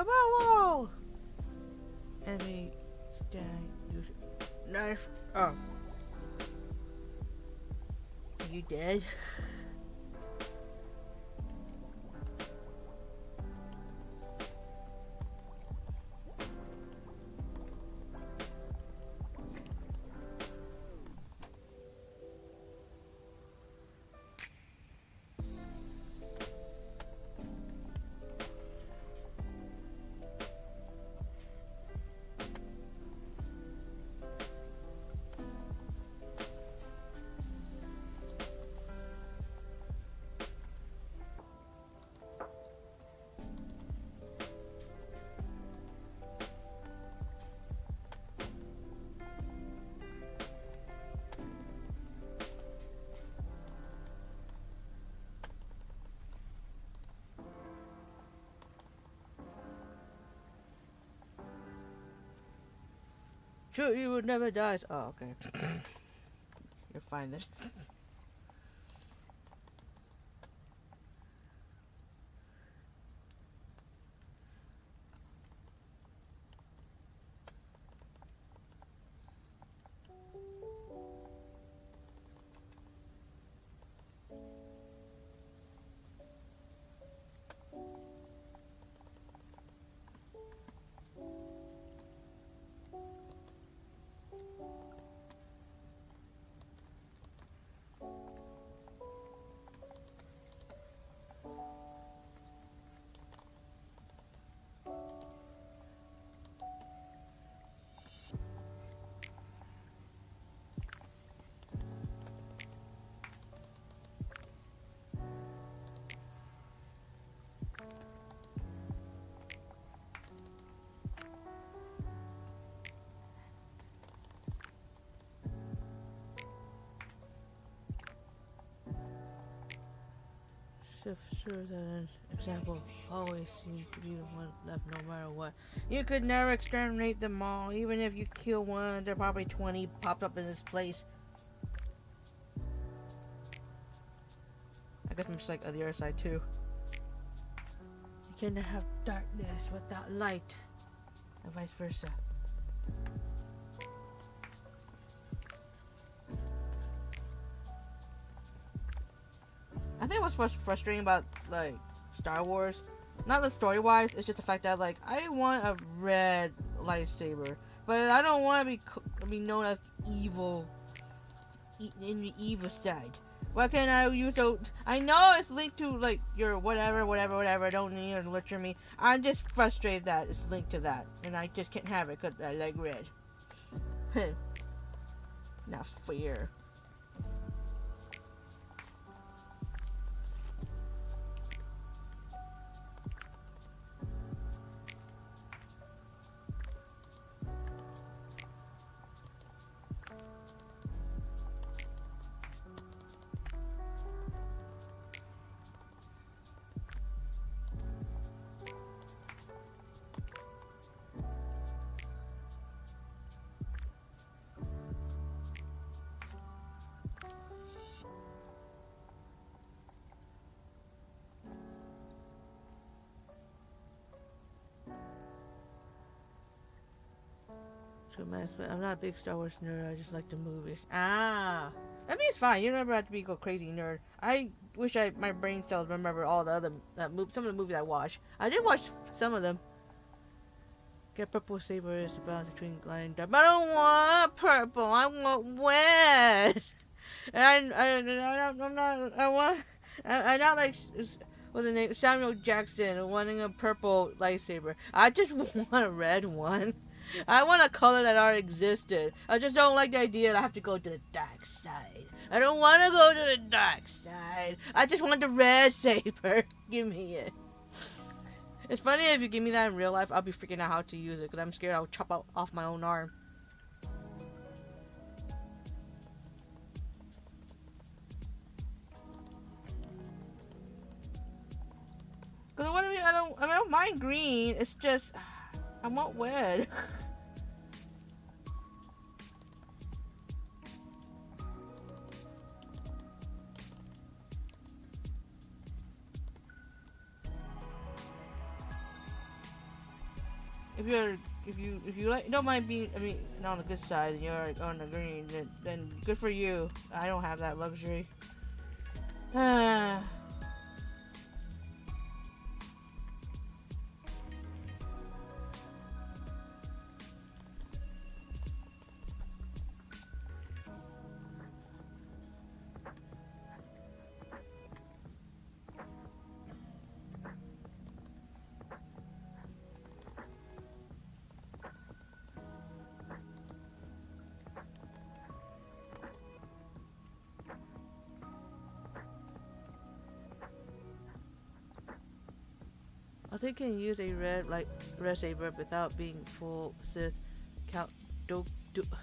Whoa! Enemy stand use knife. Oh. Are you dead? Sure, you would never die. Oh, okay. You're fine then. Sure that an example always seems to be the one left no matter what. You could never exterminate them all. Even if you kill one, there are probably 20 popped up in this place. I guess I'm just like on the other side too. You cannot have darkness without light, and vice versa. I think what's frustrating about like Star Wars, not the story wise, it's just the fact that like I want a red lightsaber, but I don't want to be known as evil in the evil side. Why can't I use those? I know it's linked to like your whatever. Don't need to lecture me. I'm just frustrated that it's linked to that, and I just can't have it because I like red. Not fair. So but I'm not a big Star Wars nerd. I just like the movies. Ah, I mean it's fine. You never have to be a crazy nerd. I wish my brain cells remember all the other some of the movies I watched. I did watch some of them. Get purple saber is about between gliding dark. But I don't want purple. I want red. And I'm not. I'm not like what's his name? Samuel Jackson wanting a purple lightsaber. I just want a red one. I want a color that already existed. I just don't like the idea that I have to go to the dark side. I don't want to go to the dark side. I just want the red saber. Give me it. It's funny if you give me that in real life, I'll be freaking out how to use it because I'm scared I'll chop off my own arm. Because what I mean, I don't mind green. It's just I want red. If you like don't mind being on the good side and you're on the green, then good for you. I don't have that luxury. I think you can use a red saber without being full Sith Doku.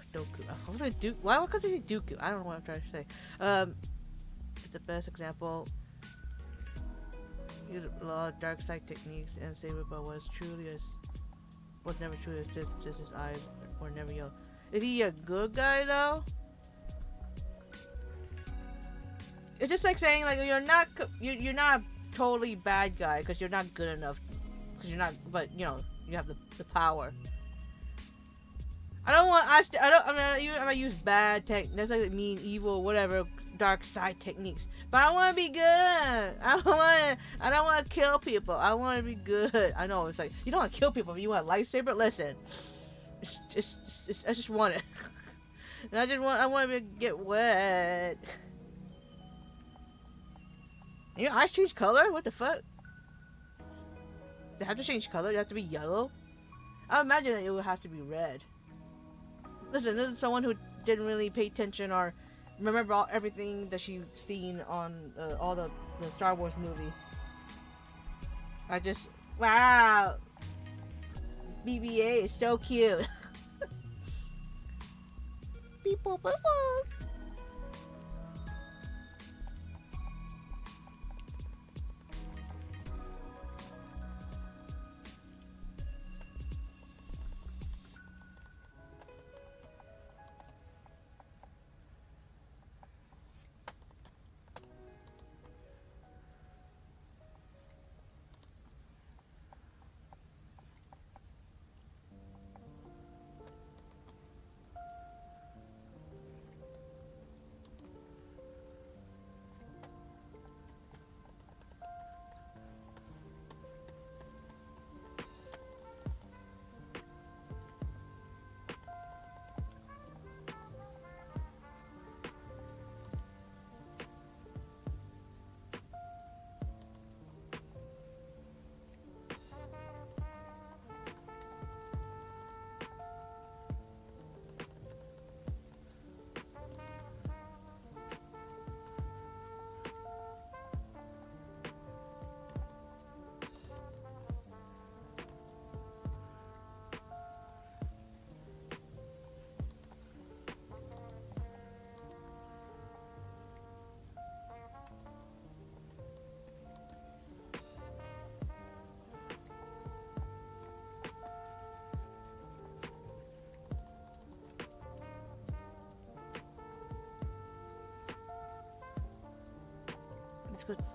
I was like Duke. Why would I say Dooku? I don't know what I'm trying to say. It's the best example. Use a lot of dark side techniques and saber, but was never truly a Sith. Just his eyes were never yellow. Is he a good guy though? It's just like saying like you're not totally bad guy because you're not good enough because you're not, but you know you have the power. I'm gonna use bad tech. That's like mean, evil, whatever, dark side techniques. But I want to be good. I don't want to kill people. I want to be good. I know it's like you don't want to kill people, but you want a lightsaber. Listen, I just want it, and I want to get wet. Your eyes change color? What the fuck? They have to change color? They have to be yellow? I imagine it would have to be red. Listen, this is someone who didn't really pay attention or remember everything that she's seen on all the Star Wars movie. Wow! BB-8 is so cute. Beep boop boop boop.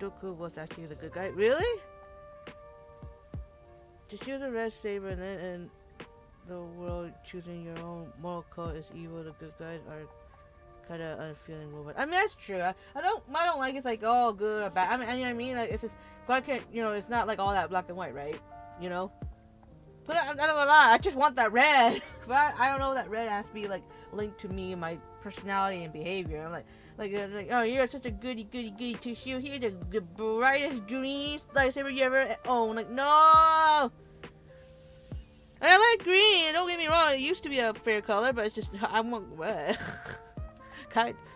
Doku was actually the good guy. Really? Just use a red saber and the world choosing your own moral code is evil. The good guys are kind of unfeeling robot. I mean, that's true. I don't like it's like all good or bad. I mean, you know what I mean? Like, it's just God can't. You know, it's not like all that black and white, right? You know. But I don't know lie. I just want that red. But I don't know that red has to be like linked to me, my personality and behavior. I'm like, oh, you're such a goody tissue. Here's the brightest green lightsaber you ever own. Like, no. I like green. Don't get me wrong. It used to be a fair color, but it's just I want red.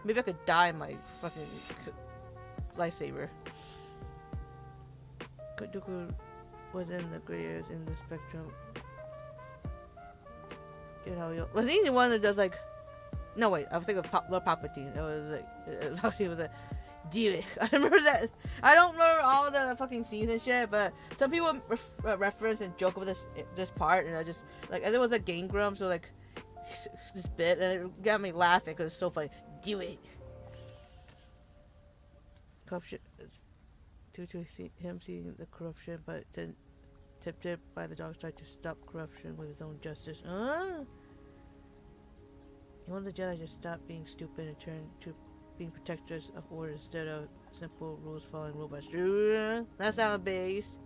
Maybe I could dye my fucking lightsaber. Dooku was in the gray areas in the spectrum. You know, was he the one that does like? No wait, I was thinking of Lord Palpatine. It was like he was a do it. I remember that. I don't remember all the fucking scenes and shit, but some people reference and joke about this part, and I just like there was a Game Grumps, so like this bit, and it got me laughing because it's so funny. Do it. Corruption. Due to him seeing the corruption, but then tempted by the dark side to stop corruption with his own justice. He wanted the Jedi to stop being stupid and turn to being protectors of order instead of simple rules following robots. That sounds based.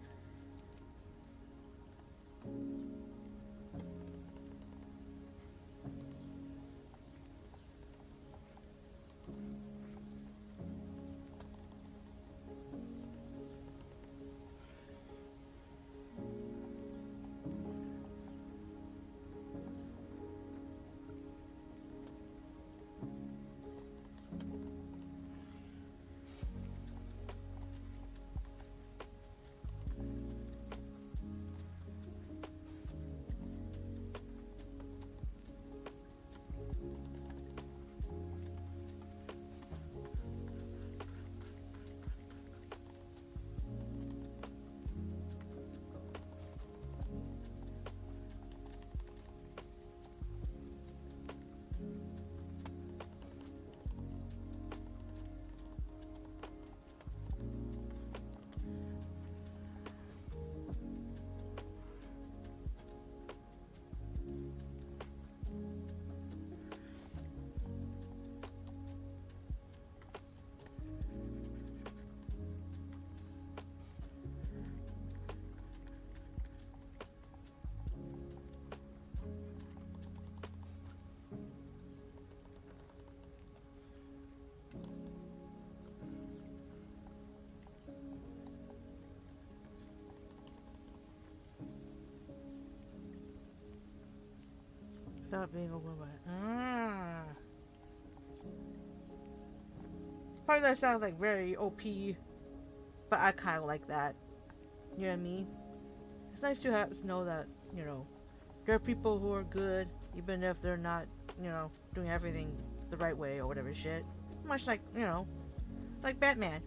Without being overwhelmed by Probably that sounds like very OP, but I kind of like that. You know what I mean? It's nice to know that, you know, there are people who are good, even if they're not, you know, doing everything the right way or whatever shit. Much like, you know, like Batman.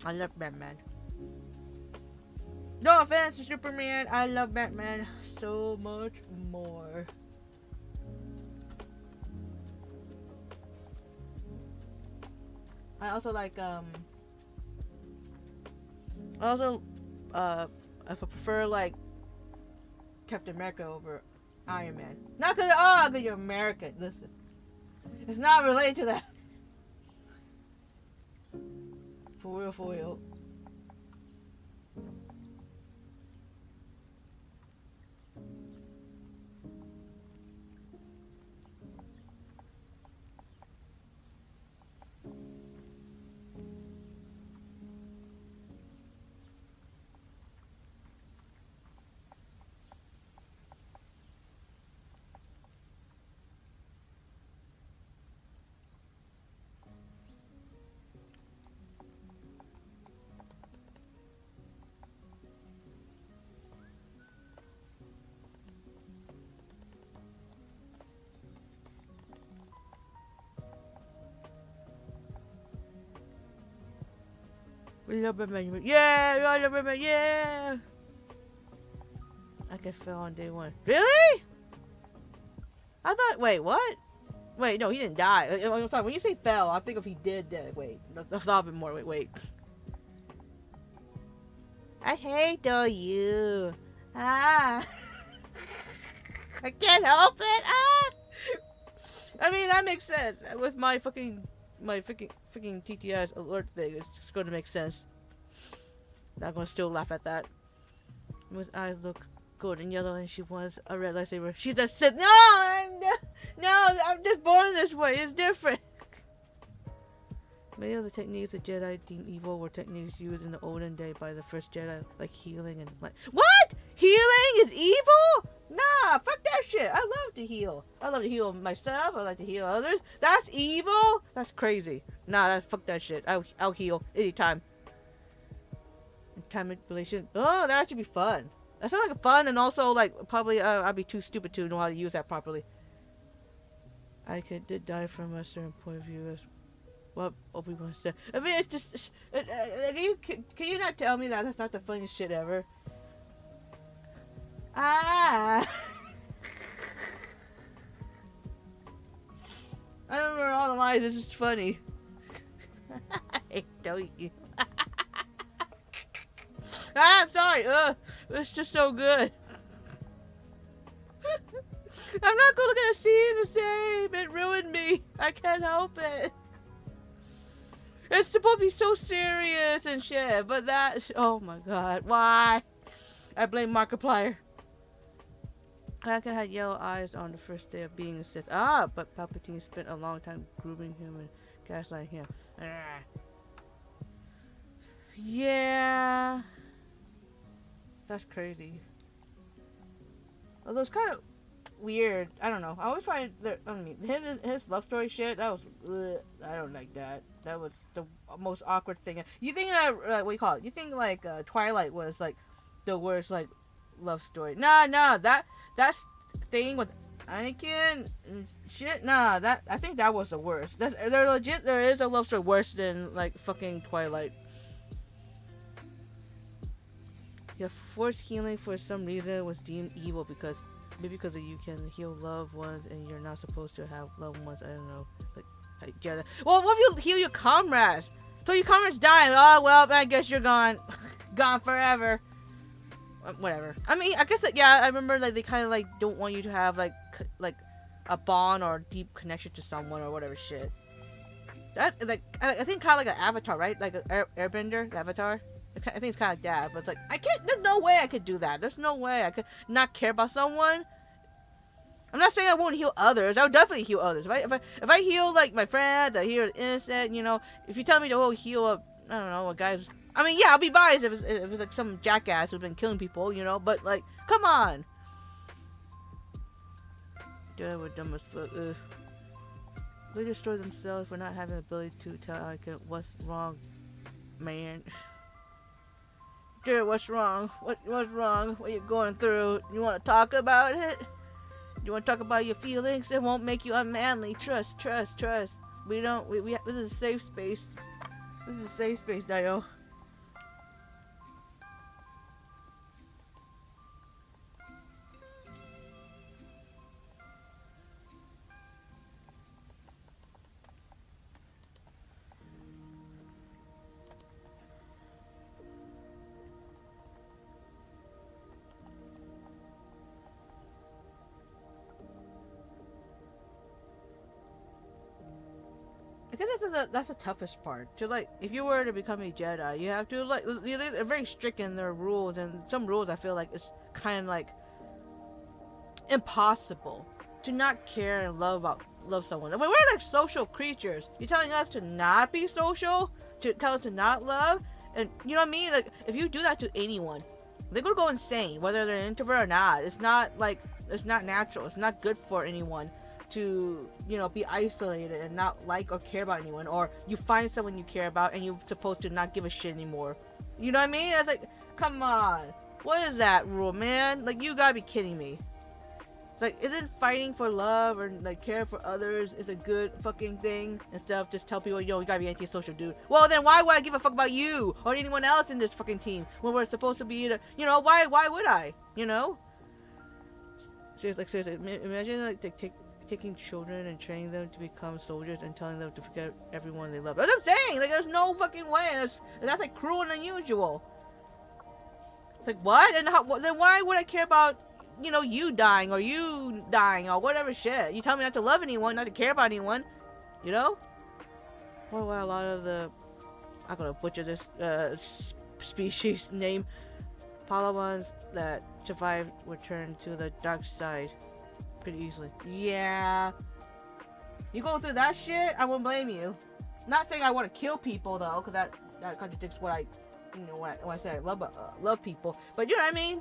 I love Batman. No offense to Superman, I love Batman so much more. I also like I prefer like Captain America over Iron Man. Not cause you're American. Listen, it's not related to that. For real. We love Batman. Yeah, I love Batman. Yeah. I can fail on day one. Really? I thought. Wait, what? Wait, no, he didn't die. I'm sorry. When you say fell, I think if he did die. Wait, I thought of it more. Wait. I hate all you. Ah. I can't help it. Ah! I mean, that makes sense. With my freaking TTS alert thing, it's going to make sense. Not going to still laugh at that. With eyes look golden yellow and she was a red lightsaber. She just said, no, I'm just born this way. It's different. Many of the techniques the Jedi deem evil were techniques used in the olden day by the first Jedi, like healing and like what? Healing is evil? Nah, fuck that shit. I love to heal. I love to heal myself. I like to heal others. That's evil? That's crazy. Nah, fuck that shit. I'll heal anytime. Time manipulation. Oh, that should be fun. That sounds like fun, and also like probably I'd be too stupid to know how to use that properly. I did die from a certain point of view as what Obi-Wan said. I mean, it's just can you not tell me that that's not the funniest shit ever? Ah. I don't remember all the lines. This is funny. I tell you. I'm sorry. It's just so good. I'm not gonna get a scene the same. It ruined me. I can't help it. It's supposed to be so serious and shit, but that. Oh my god. Why? I blame Markiplier. Anakin had yellow eyes on the first day of being a Sith. Ah, but Palpatine spent a long time grooming him and gaslighting him. Yeah. That's crazy. Although it's kind of weird. I don't know. I always find that, I mean, his love story shit, that was, I don't like that. That was the most awkward thing. You think, what do you call it? You think, like, Twilight was, like, the worst, like, love story. Nah, that's thing with Anakin and shit. Nah, I think that was the worst. There is a love story worse than, like, fucking Twilight. Yeah, forced healing for some reason was deemed evil because maybe because you can heal loved ones and you're not supposed to have loved ones. I don't know. Like, Jedi. Well, what if you heal your comrades? So your comrades die. Oh well, I guess you're gone, gone forever. Whatever. I mean, I guess that yeah. I remember like they kind of like don't want you to have like a bond or deep connection to someone or whatever shit. That like I think kind of like an Avatar, right? Like an Airbender, Avatar. I think it's kind of like that, but it's like I can't. There's no way I could do that. There's no way I could not care about someone. I'm not saying I won't heal others. I would definitely heal others. If I heal like my friend, I heal an innocent. You know, if you tell me to go heal a I don't know a guy. I mean, yeah, I'll be biased if it's like some jackass who's been killing people. You know, but like, come on. Jedi were dumb as fuck. They destroy themselves for not having the ability to tell Anakin what's wrong, man. Dude, what's wrong? What's wrong? What you going through? You want to talk about it? You want to talk about your feelings? It won't make you unmanly. Trust. We don't. We this is a safe space. This is a safe space, Dio. I guess that's the toughest part. To like, if you were to become a Jedi, you have to like, they're very strict in their rules, and some rules I feel like it's kind of like impossible to not care and love someone. I mean, we're like social creatures. You're telling us to not be social, to tell us to not love, and you know what I mean? Like, if you do that to anyone, they're gonna go insane, whether they're an introvert or not. It's not natural. It's not good for anyone to, you know, be isolated and not like or care about anyone, or you find someone you care about and you're supposed to not give a shit anymore. You know what I mean? It's like, come on, what is that rule, man? Like, you gotta be kidding me. It's like, isn't fighting for love or like care for others is a good fucking thing instead of just tell people, yo, you gotta be antisocial, dude? Well, then why would I give a fuck about you or anyone else in this fucking team when we're supposed to be, you know, why would I, you know? Seriously, imagine like taking children and training them to become soldiers and telling them to forget everyone they love. That's what I'm saying. Like, there's no fucking way. That's like cruel and unusual. It's like, what? And then why would I care about you know, you dying or whatever shit. You tell me not to love anyone, not to care about anyone, you know? Well, a lot of the, I'm gonna butcher this species name, Palawans that survived were turned to the dark side pretty easily. Yeah. You go through that shit, I won't blame you. Not saying I want to kill people though, because that contradicts what I, you know, when I say I love people. But you know what I mean?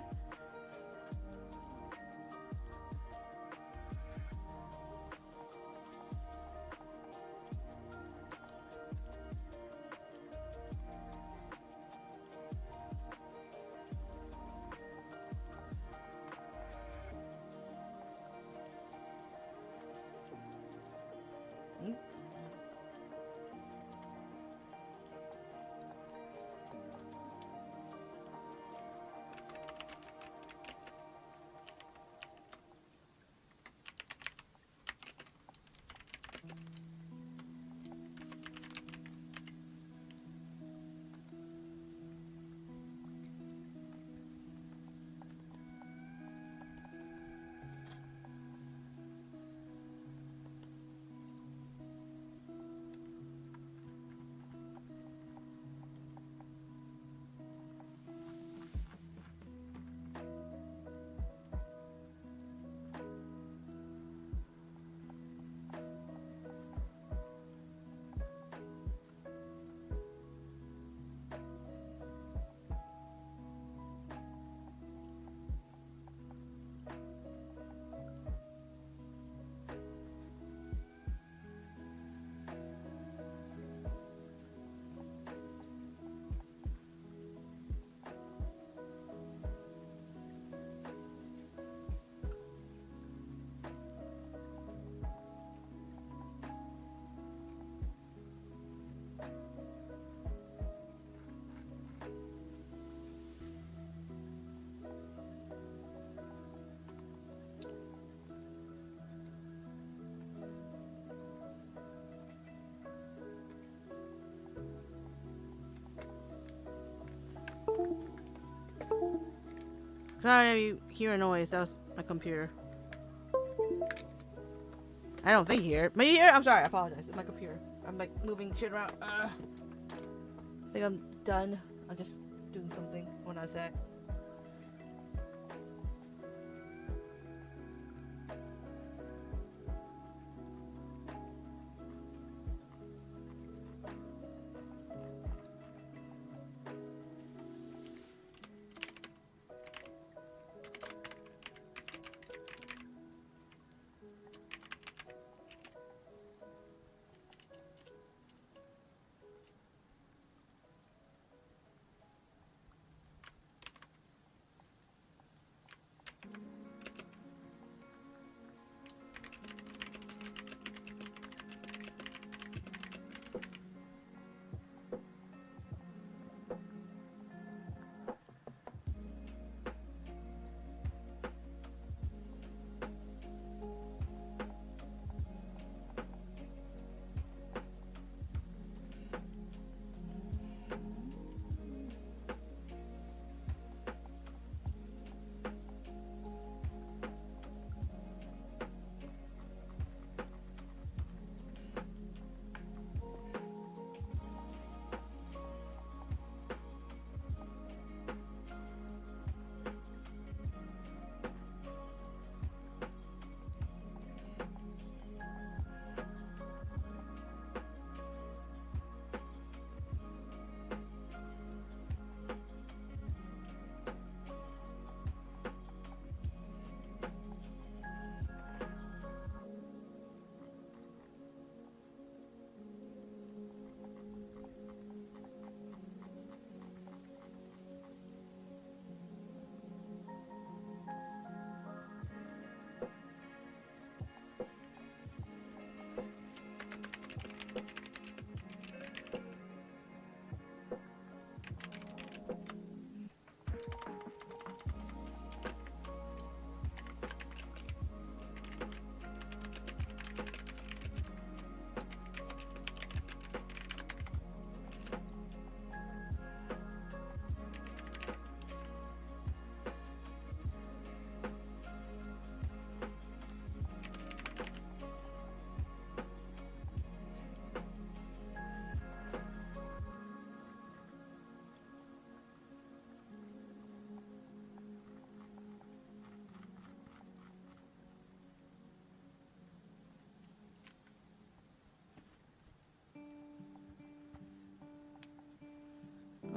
Sorry, you hear a noise. That was my computer. I don't think you hear it. But you hear it? I'm sorry. I apologize. It's my computer. I'm like moving shit around. I think I'm done. I'm just doing something when I was at.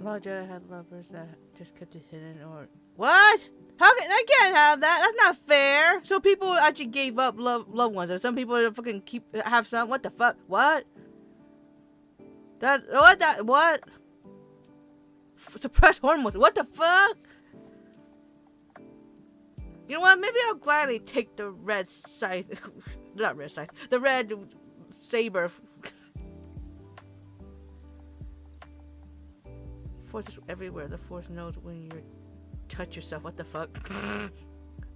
lot of Jedi had lovers that just kept it hidden or... What? How can... I can't have that. That's not fair. So people actually gave up loved ones. Or some people fucking have some... What the fuck? What? What? Suppress hormones. What the fuck? You know what? Maybe I'll gladly take the red scythe. Not red scythe. The red saber. Force is everywhere. The Force knows when you touch yourself. What the fuck?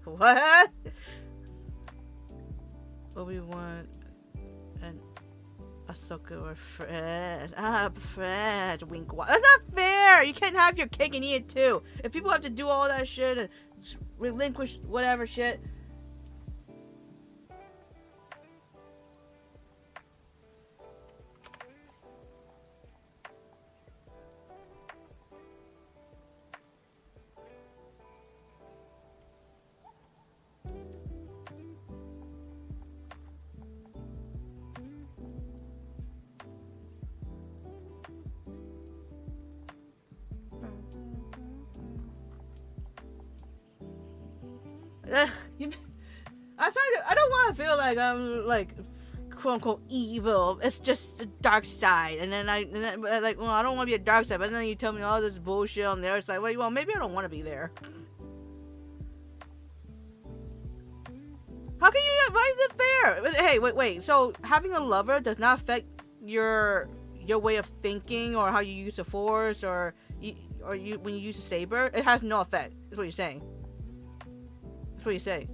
What? Obi-Wan and Ahsoka or friends. Friends. Wink. That's not fair. You can't have your cake and eat it too. If people have to do all that shit and relinquish whatever shit. I don't want to feel like I'm like quote unquote evil. It's just the dark side, and then like, well, I don't want to be a dark side, but then you tell me all this bullshit on the other side. Well, maybe I don't want to be there. How can you not? Why is it fair? Hey, wait. So having a lover does not affect your way of thinking or how you use the Force or when you use the saber. It has no effect. That's what you're saying. That's what you say.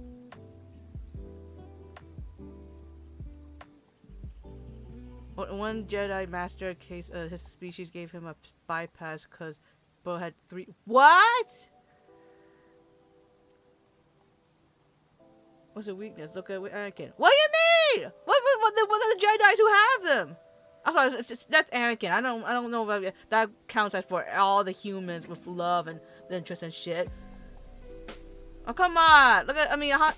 One Jedi Master case, his species gave him a bypass because Bo had 3. What? What's the weakness? Look at Anakin. What do you mean? What are the Jedi's who have them? I'm sorry, that's Anakin. I don't know if that counts as for all the humans with love and the interest and shit. Oh, come on! Look at, I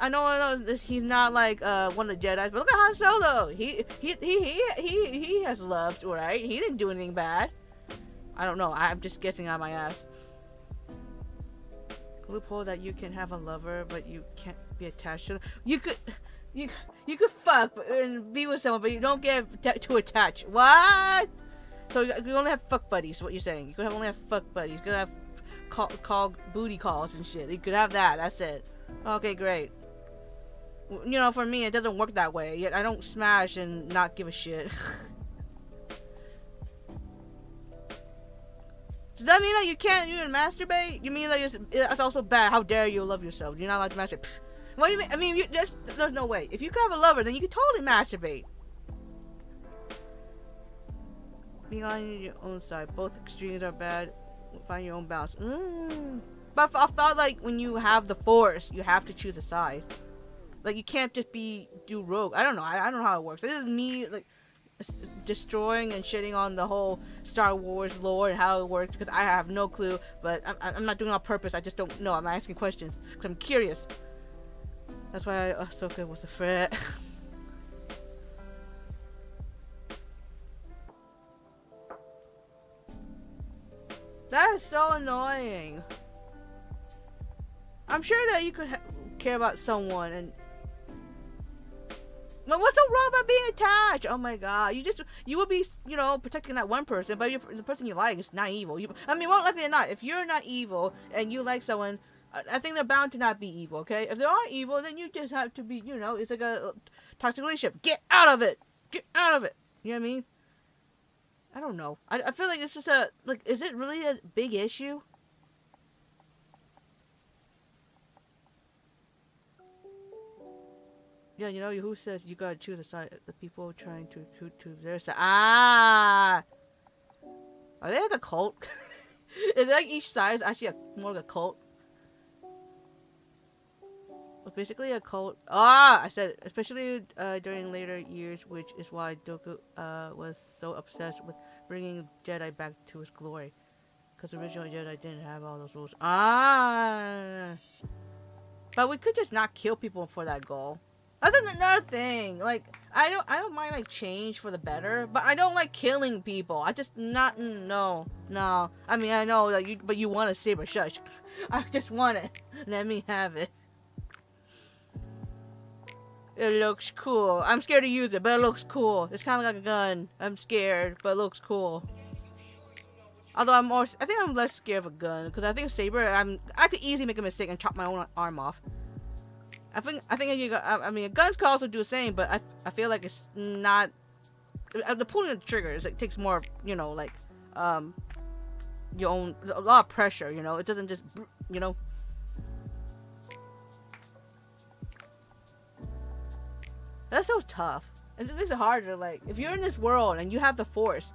know he's not like one of the Jedi's, but look at Han Solo. He has love, right? He didn't do anything bad. I don't know. I'm just guessing on my ass. Loophole that you can have a lover, but you can't be attached to them. You could fuck and be with someone, but you don't get too attached. What? So you only have fuck buddies. Is what you're saying? You could only have fuck buddies. You could have call booty calls and shit. You could have that. That's it. Okay, great. You know, for me, it doesn't work that way. Yet I don't smash and not give a shit. Does that mean that you can't even masturbate? You mean that it's also bad? How dare you love yourself? You're not allowed to masturbate. What do you mean? There's no way. If you could have a lover, then you could totally masturbate. Being on your own side. Both extremes are bad. Find your own balance. But I thought like when you have the Force, you have to choose a side. Like you can't just do rogue. I don't know. I don't know how it works. This is me like destroying and shitting on the whole Star Wars lore and how it works because I have no clue. But I'm not doing it on purpose. I just don't know. I'm asking questions because I'm curious. That's why Ahsoka was a threat. That is so annoying. I'm sure that you could care about someone and... Well, what's so wrong about being attached? Oh my god. You would be, protecting that one person, but the person you like is not evil. More likely than not, if you're not evil and you like someone, I think they're bound to not be evil, okay? If they are evil, then you just have to be, it's like a toxic relationship. Get out of it! Get out of it! You know what I mean? I don't know. I feel like it's just is it really a big issue? Yeah, who says you gotta choose a side? The people trying to recruit to their side. Ah! Are they like a cult? Is it like each side is actually more like a cult? It's basically a cult. I said it. Especially during later years, which is why GOGH was so obsessed with bringing Jedi back to his glory. Because the original Jedi didn't have all those rules. But we could just not kill people for that goal. That's another thing. Like, I don't mind like change for the better, but I don't like killing people. I just not no. I mean, I know that you, but you want a saber. Shush. I just want it. Let me have it. It looks cool. I'm scared to use it, but it looks cool. It's kind of like a gun. I'm scared, but it looks cool. Although I think I'm less scared of a gun because I think a saber. I could easily make a mistake and chop my own arm off. I think I mean, guns could also do the same, but I feel like it's not. The pulling of the trigger is like takes more, you know, like your own, a lot of pressure. You know, it doesn't just, you know. That's so tough. It makes it harder. Like, if you're in this world and you have the force,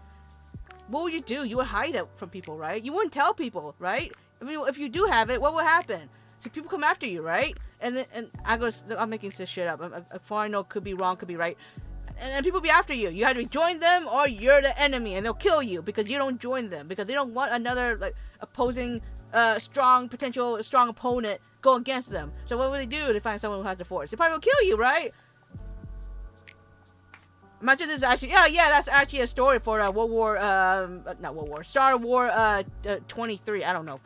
what would you do? You would hide it from people, right? You wouldn't tell people, right? I mean, if you do have it, what would happen? So people come after you, right? And I'm making this shit up. Before I know, could be wrong, could be right. And then people be after you. You have to join them or you're the enemy, and they'll kill you because you don't join them because they don't want another like opposing, strong opponent go against them. So what would they do to find someone who has the force? They probably will kill you, right? Imagine this is actually, yeah, that's actually a story for Star Wars 23. I don't know.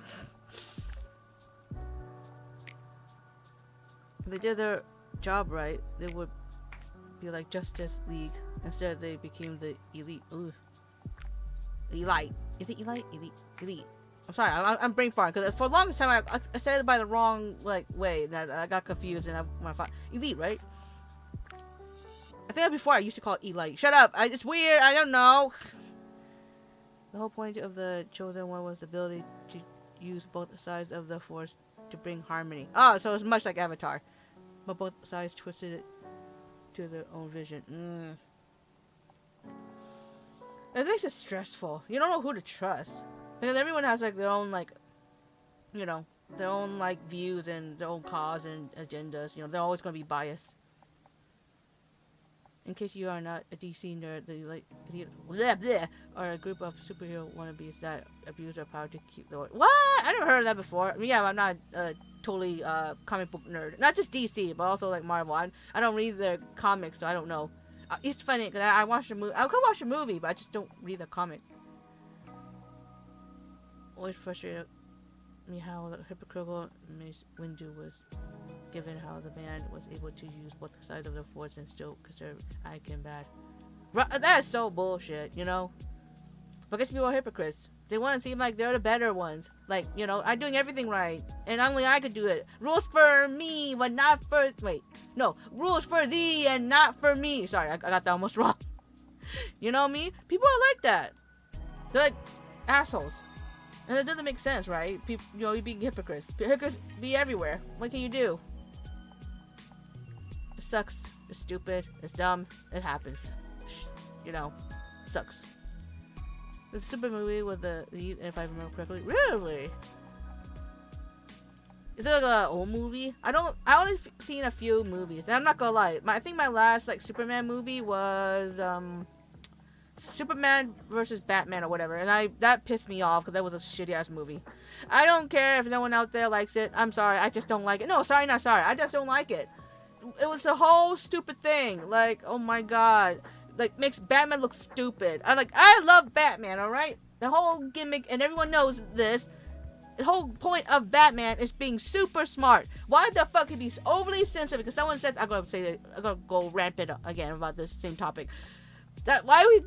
If they did their job right, they would be like Justice League. Instead, they became the Elite. Ooh. Elite. Is it Elite? Elite. I'm sorry, I'm brain farting because for the longest time I said it by the wrong like way, and I got confused and I thought Elite, right? I think before I used to call it Elite. Shut up! It's weird. I don't know. The whole point of the chosen one was the ability to use both sides of the force to bring harmony. Oh, so it's much like Avatar, but both sides twisted it to their own vision. It makes it stressful. You don't know who to trust because everyone has like their own like, you know, their own like views and their own cause and agendas. You know, they're always going to be biased. In case you are not a DC nerd, they like or a group of superhero wannabes that abuse their power to keep the what? I never heard of that before. I mean, yeah, I'm not totally comic book nerd. Not just DC, but also like Marvel. I don't read their comics, so I don't know. It's funny because I watched a movie. I could watch a movie, but I just don't read the comic. Always frustrated me how the hypocritical Mace Windu was, given how the man was able to use both sides of the force and still consider Anakin bad. That is so bullshit, you know? Because people are hypocrites. They want to seem like they're the better ones. Like, you know, I'm doing everything right, and only I could do it. Rules for me, but not for... Wait. No. Rules for thee and not for me. Sorry, I got that almost wrong. You know what I mean? People are like that. They're like assholes. And it doesn't make sense, right? People, you know, you're being hypocrites. Hypocrites be everywhere. What can you do? It sucks. It's stupid. It's dumb. It happens. You know, sucks. It's a super movie with the lead, if I remember correctly. Really? Is it like an old movie? I only seen a few movies. And I'm not gonna lie. I think my last like Superman movie was Superman versus Batman or whatever, and that pissed me off because that was a shitty ass movie. I don't care if no one out there likes it. I'm sorry, I just don't like it. No, sorry, not sorry. I just don't like it. It was a whole stupid thing. Like, oh my god, like makes Batman look stupid. I love Batman, all right. The whole gimmick, and everyone knows this. The whole point of Batman is being super smart. Why the fuck he be overly sensitive? Because someone says I'm gonna go rampant again about this same topic. That why we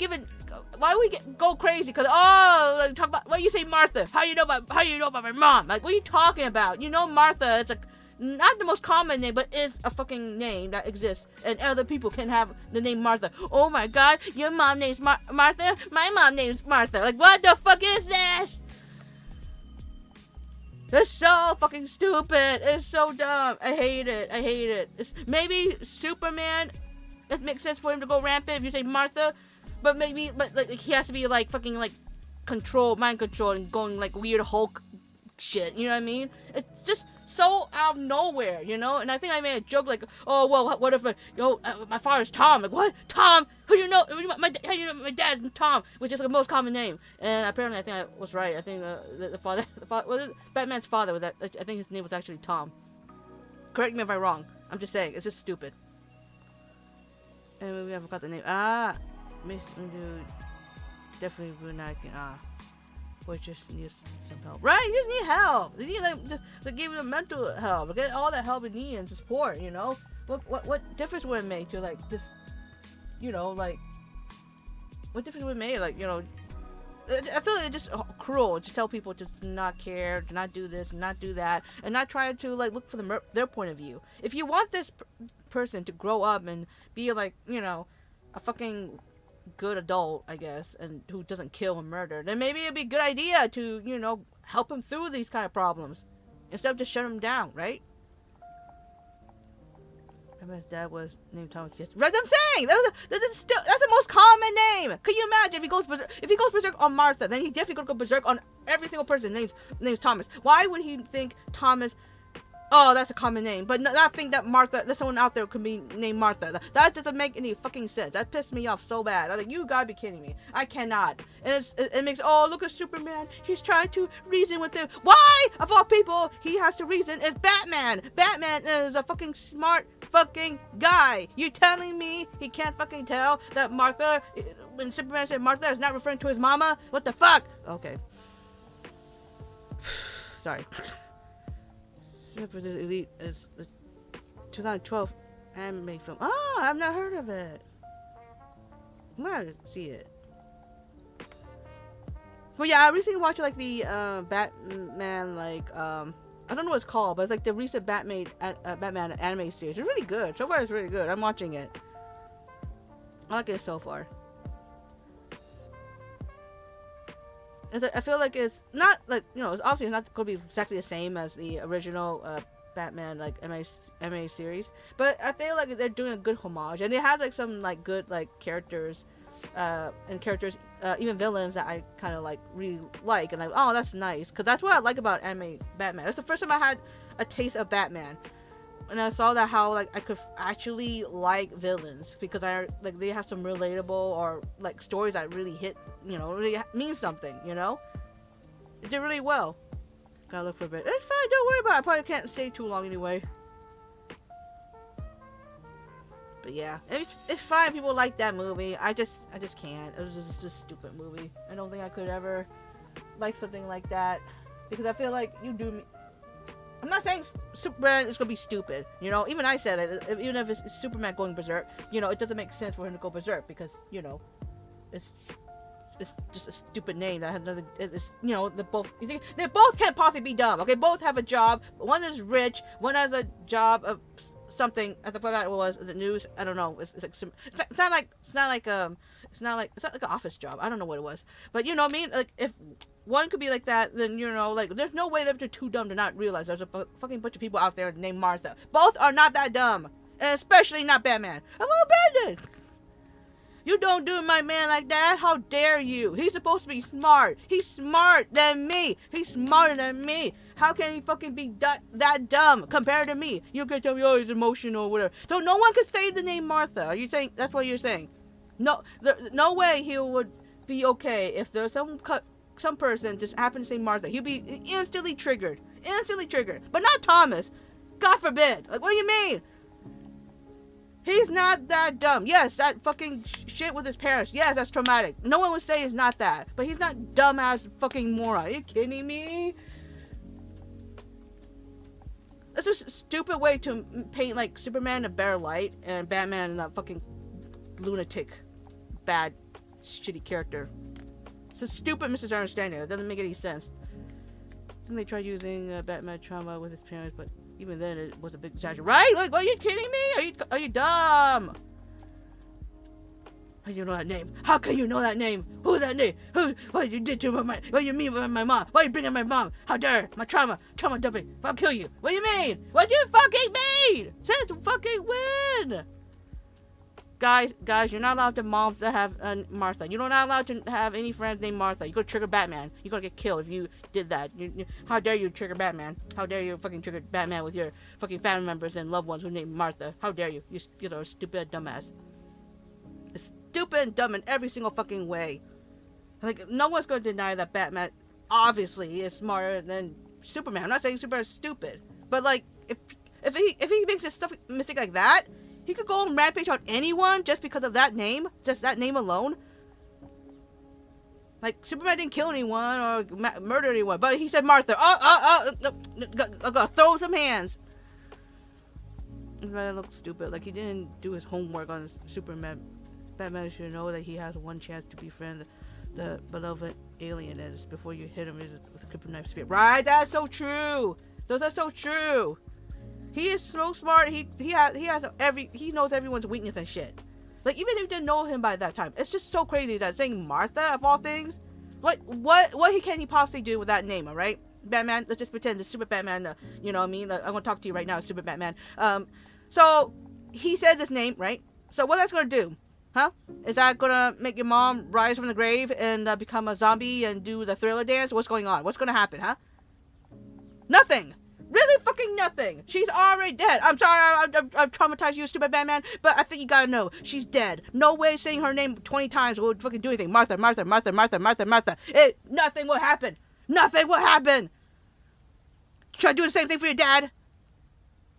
go crazy? Cause like, talk about why you say Martha? How you know about my mom? Like, what are you talking about? You know Martha is not the most common name, but is a fucking name that exists, and other people can have the name Martha. Oh my god, your mom name's Martha. My mom name's Martha. Like, what the fuck is this? It's so fucking stupid. It's so dumb. I hate it. Maybe Superman. It makes sense for him to go rampant if you say Martha, but like he has to be like fucking like mind control, and going like weird Hulk shit. You know what I mean? It's just so out of nowhere, you know. And I think I made a joke like, oh well, what if my father's Tom? Like, what? Tom? Who you know? How you know my dad's Tom, which is the most common name. And apparently, I think I was right. I think the father was Batman's father was that. I think his name was actually Tom. Correct me if I'm wrong. I'm just saying, it's just stupid. And we haven't got the name. Ah, Miss Dude. Definitely ruined acting. Boy just needs some help. Right? You just need help. You need just to give him mental help. Get all the help you need and support. You know, what difference would it make to like just, you know, like what difference would it make? Like, you know, I feel like it's just cruel to tell people to not care, to not do this, not do that, and not try to like look for their point of view. If you want this person to grow up and be like, you know, a fucking good adult, I guess, and who doesn't kill and murder, then maybe it'd be a good idea to, you know, help him through these kind of problems instead of just shut him down, right? I bet his dad was named Thomas. Yes, right. I'm saying that's the most common name. Can you imagine if he goes berserk on Martha, then he definitely gonna go berserk on every single person named Thomas. Why would he think Thomas? Oh, that's a common name, but not think that Martha, that someone out there could be named Martha. That doesn't make any fucking sense. That pissed me off so bad. I'm like, you gotta be kidding me. I cannot. And it makes, oh, look at Superman. He's trying to reason with him. Why, of all people, he has to reason? It's Batman. Batman is a fucking smart fucking guy. You telling me he can't fucking tell that Martha, when Superman said Martha, is not referring to his mama? What the fuck? Okay. Sorry. Elite is the 2012 anime film. Oh, I've not heard of it. I'm gonna see it. But yeah, I recently watched like the Batman, like I don't know what it's called, but it's like the recent Batman anime series. It's really good. So far, it's really good. I'm watching it. I like it so far. I feel like it's not like, you know, it's obviously not going to be exactly the same as the original Batman like MA series, but I feel like they're doing a good homage, and they have like some like good like characters, even villains that I kind of like really like, and like, oh, that's nice, because that's what I like about anime Batman. That's the first time I had a taste of Batman. And I saw that how like I could actually like villains, because they have some relatable or like stories that really hit, you know, really mean something, you know. It did really well. Gotta look for a bit. It's fine, don't worry about it. I probably can't stay too long anyway. But yeah, it's fine. People like that movie. I just can't. It was just a stupid movie. I don't think I could ever like something like that, because I feel like you do. I'm not saying Superman is gonna be stupid, you know. Even I said it. Even if it's Superman going berserk, you know, it doesn't make sense for him to go berserk, because, you know, it's just a stupid name that has nothing. It's, you know, they both can't possibly be dumb. Okay, both have a job. One is rich. One has a job of something. I forgot what it was. The news. I don't know. It's not like an office job. I don't know what it was. But you know what I mean? Like, if one could be like that, then, you know, like, there's no way that they're too dumb to not realize there's a fucking bunch of people out there named Martha. Both are not that dumb. And especially not Batman. I'm offended. You don't do my man like that. How dare you? He's supposed to be smart. He's smarter than me. He's smarter than me. How can he fucking be that dumb compared to me? You can tell me, oh, he's emotional or whatever. So no one could say the name Martha. Are you saying that's what you're saying? No, no way he would be okay if there's some person just happened to say Martha. He'd be instantly triggered. But not Thomas. God forbid. Like, what do you mean? He's not that dumb. Yes, that fucking shit with his parents. Yes, that's traumatic. No one would say it's not that. But he's not dumbass fucking moron. Are you kidding me? That's a stupid way to paint, like, Superman in a better light and Batman in a fucking lunatic, bad, shitty character. It's a stupid misunderstanding. It doesn't make any sense. I think they tried using Batman trauma with his parents, but even then it was a big exaggeration. Right? Like, are you kidding me? Are you dumb? How do you know that name? How can you know that name? Who's that name? What you did to my? What you mean by my mom? Why you bringing my mom? How dare? My trauma dumping. I'll kill you. What do you mean? What do you fucking mean? Since fucking when? Guys, you're not allowed to moms that have Martha. You're not allowed to have any friends named Martha. You're gonna trigger Batman. You're gonna get killed if you did that. How dare you trigger Batman? How dare you fucking trigger Batman with your fucking family members and loved ones who named Martha? How dare you? You're a stupid dumbass. It's stupid and dumb in every single fucking way. Like, no one's gonna deny that Batman obviously is smarter than Superman. I'm not saying Superman is stupid, but like, if he makes a mistake like that, He could go on rampage on anyone just because of that name, just that name alone. Like, Superman didn't kill anyone or murder anyone, but he said Martha. I gotta throw some hands. That looked stupid. Like, he didn't do his homework on Superman. Batman should know that he has one chance to befriend the beloved alien is before you hit him with a kryptonite spear. Right? That's so true. Those are so true. He is so smart. He knows everyone's weakness and shit. Like, even if you didn't know him by that time, it's just so crazy that saying Martha of all things. Like, what can he possibly do with that name? All right, Batman. Let's just pretend the Super Batman. You know what I mean? I'm gonna talk to you right now, Super Batman. So he says his name, right? So what that's gonna do? Huh? Is that gonna make your mom rise from the grave and become a zombie and do the Thriller dance? What's going on? What's gonna happen, huh? Nothing! Really fucking nothing! She's already dead! I'm sorry, I've traumatized you, stupid Batman, but I think you gotta know, she's dead. No way saying her name 20 times will fucking do anything. Martha, Martha, Martha, Martha, Martha, Martha. Nothing will happen! Nothing will happen! Try to do the same thing for your dad?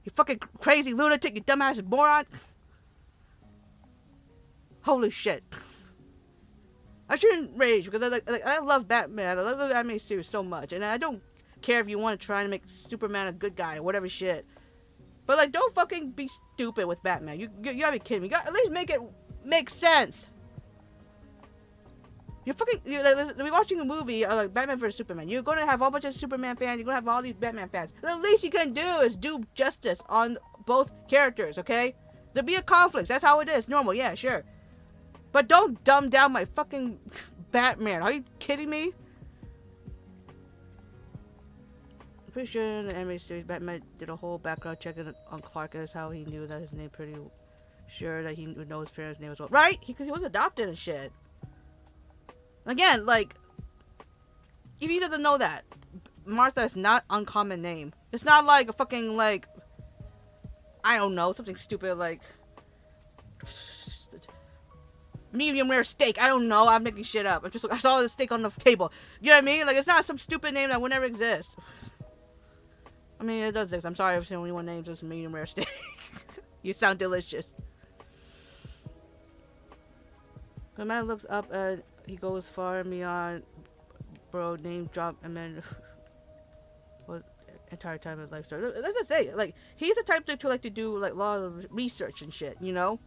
You fucking crazy lunatic, you dumbass moron! Holy shit. I shouldn't rage because I love Batman. I love the anime series so much. And I don't care if you want to try and make Superman a good guy or whatever shit. But like, don't fucking be stupid with Batman. You gotta be kidding me. You gotta at least make it make sense. You're watching a movie like Batman vs Superman. You're gonna have a whole bunch of Superman fans. You're gonna have all these Batman fans. The least you can do is do justice on both characters, okay? There'll be a conflict. That's how it is. Normal, yeah, sure. But don't dumb down my fucking Batman. Are you kidding me? I'm pretty sure in the anime series, Batman did a whole background check on Clark, and that's how he knew that his name. Pretty sure that he would know his parents' name as well. Right? Because he was adopted and shit. Again, like, if he doesn't know that, Martha is not an uncommon name. It's not like a fucking, like, I don't know, something stupid like medium rare steak. I don't know. I'm making shit up. I saw the steak on the table. You know what I mean? Like, it's not some stupid name that would never exist. I mean, it does exist. I'm sorry if anyone names this medium rare steak. You sound delicious. The man looks up and he goes far and beyond. Bro, name drop and then what entire time of life story. Let's just say, like, he's the type to like to do like a lot of research and shit, you know?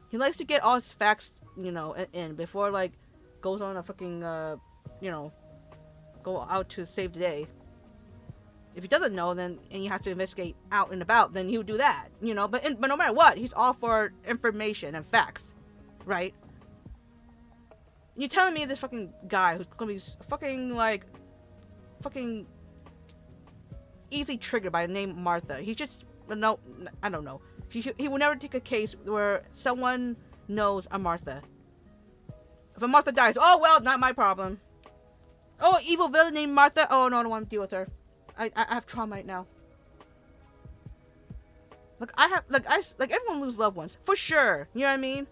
He likes to get all his facts, you know, in before, like, goes on a fucking, you know, go out to save the day. If he doesn't know, then, and you have to investigate out and about, then he would do that, you know? But no matter what, he's all for information and facts, right? You're telling me this fucking guy who's gonna be fucking, like, fucking easily triggered by the name Martha. He just, no, I don't know. He will never take a case where someone knows a Martha. If a Martha dies, oh well, not my problem. Oh, evil villain named Martha. Oh no, I don't want to deal with her. I have trauma right now. Look, everyone loses loved ones for sure. You know what I mean?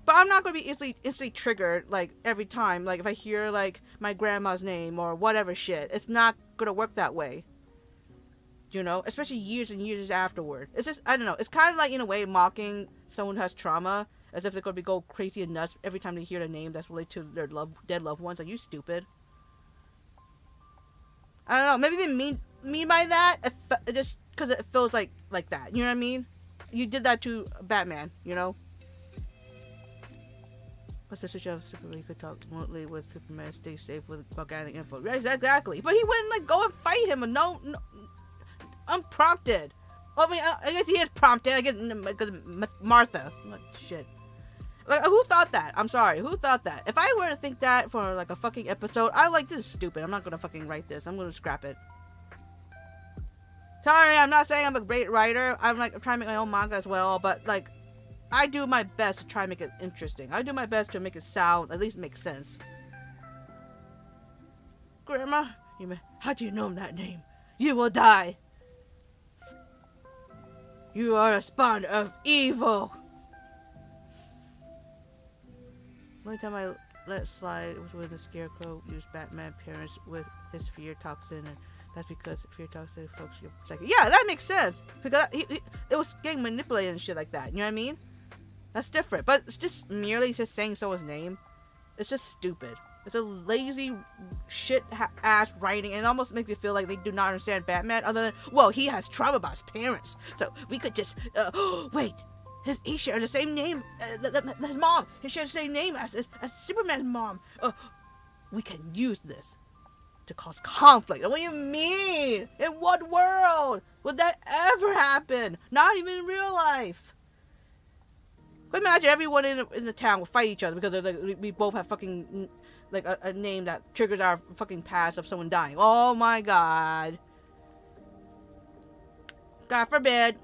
But I'm not gonna be instantly triggered like every time. Like if I hear like my grandma's name or whatever shit, it's not gonna work that way. You know, especially years and years afterward. It's just, I don't know. It's kind of like, in a way, mocking someone who has trauma, as if they're going to go crazy and nuts every time they hear a name that's related to their dead loved ones. Like, you stupid. I don't know. Maybe they mean by that, just because it feels like that. You know what I mean? You did that to Batman, you know? What's the situation of Superman? You could talk remotely with Superman, stay safe with organic info. Right, exactly. But he wouldn't, like, go and fight him and no unprompted. Well, I mean, I guess he is prompted. I guess because Martha. Shit. Like, who thought that? I'm sorry. Who thought that? If I were to think that for like a fucking episode, this is stupid. I'm not gonna fucking write this. I'm gonna scrap it. Sorry, I'm not saying I'm a great writer. I'm trying to make my own manga as well, but like, I do my best to try and make it interesting. I do my best to make it sound, at least make sense. Grandma, how do you know that name? You will die. You are a spawn of evil. The only time I let slide was when the Scarecrow used Batman parents with his fear toxin and That's because if you're toxic folks, you're psychic. Yeah, that makes sense. Because it was getting manipulated and shit like that. You know what I mean? That's different. But it's just merely just saying someone's name. It's just stupid. It's a lazy shit ass writing, and it almost makes me feel like they do not understand Batman. Other than, well, he has trauma about his parents, so we could just wait. He shares the same name. His mom. He shares the same name as Superman's mom. We can use this to cause conflict. What do you mean? In what world would that ever happen? Not even in real life. Imagine everyone in the town will fight each other because they're like, we both have fucking like a name that triggers our fucking past of someone dying. Oh my god. God forbid.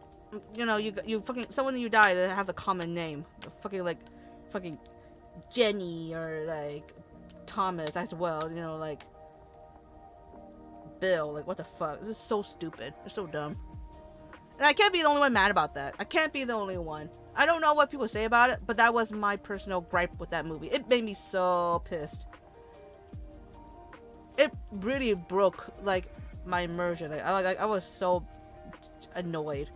You know, you fucking someone you die that have a common name. Fucking Jenny or like Thomas as well. You know, like Bill. Like what the fuck? This is so stupid. They're so dumb. And I can't be the only one mad about that. I can't be the only one. I don't know what people say about it, but that was my personal gripe with that movie. It made me so pissed. It really broke like my immersion. I was so annoyed.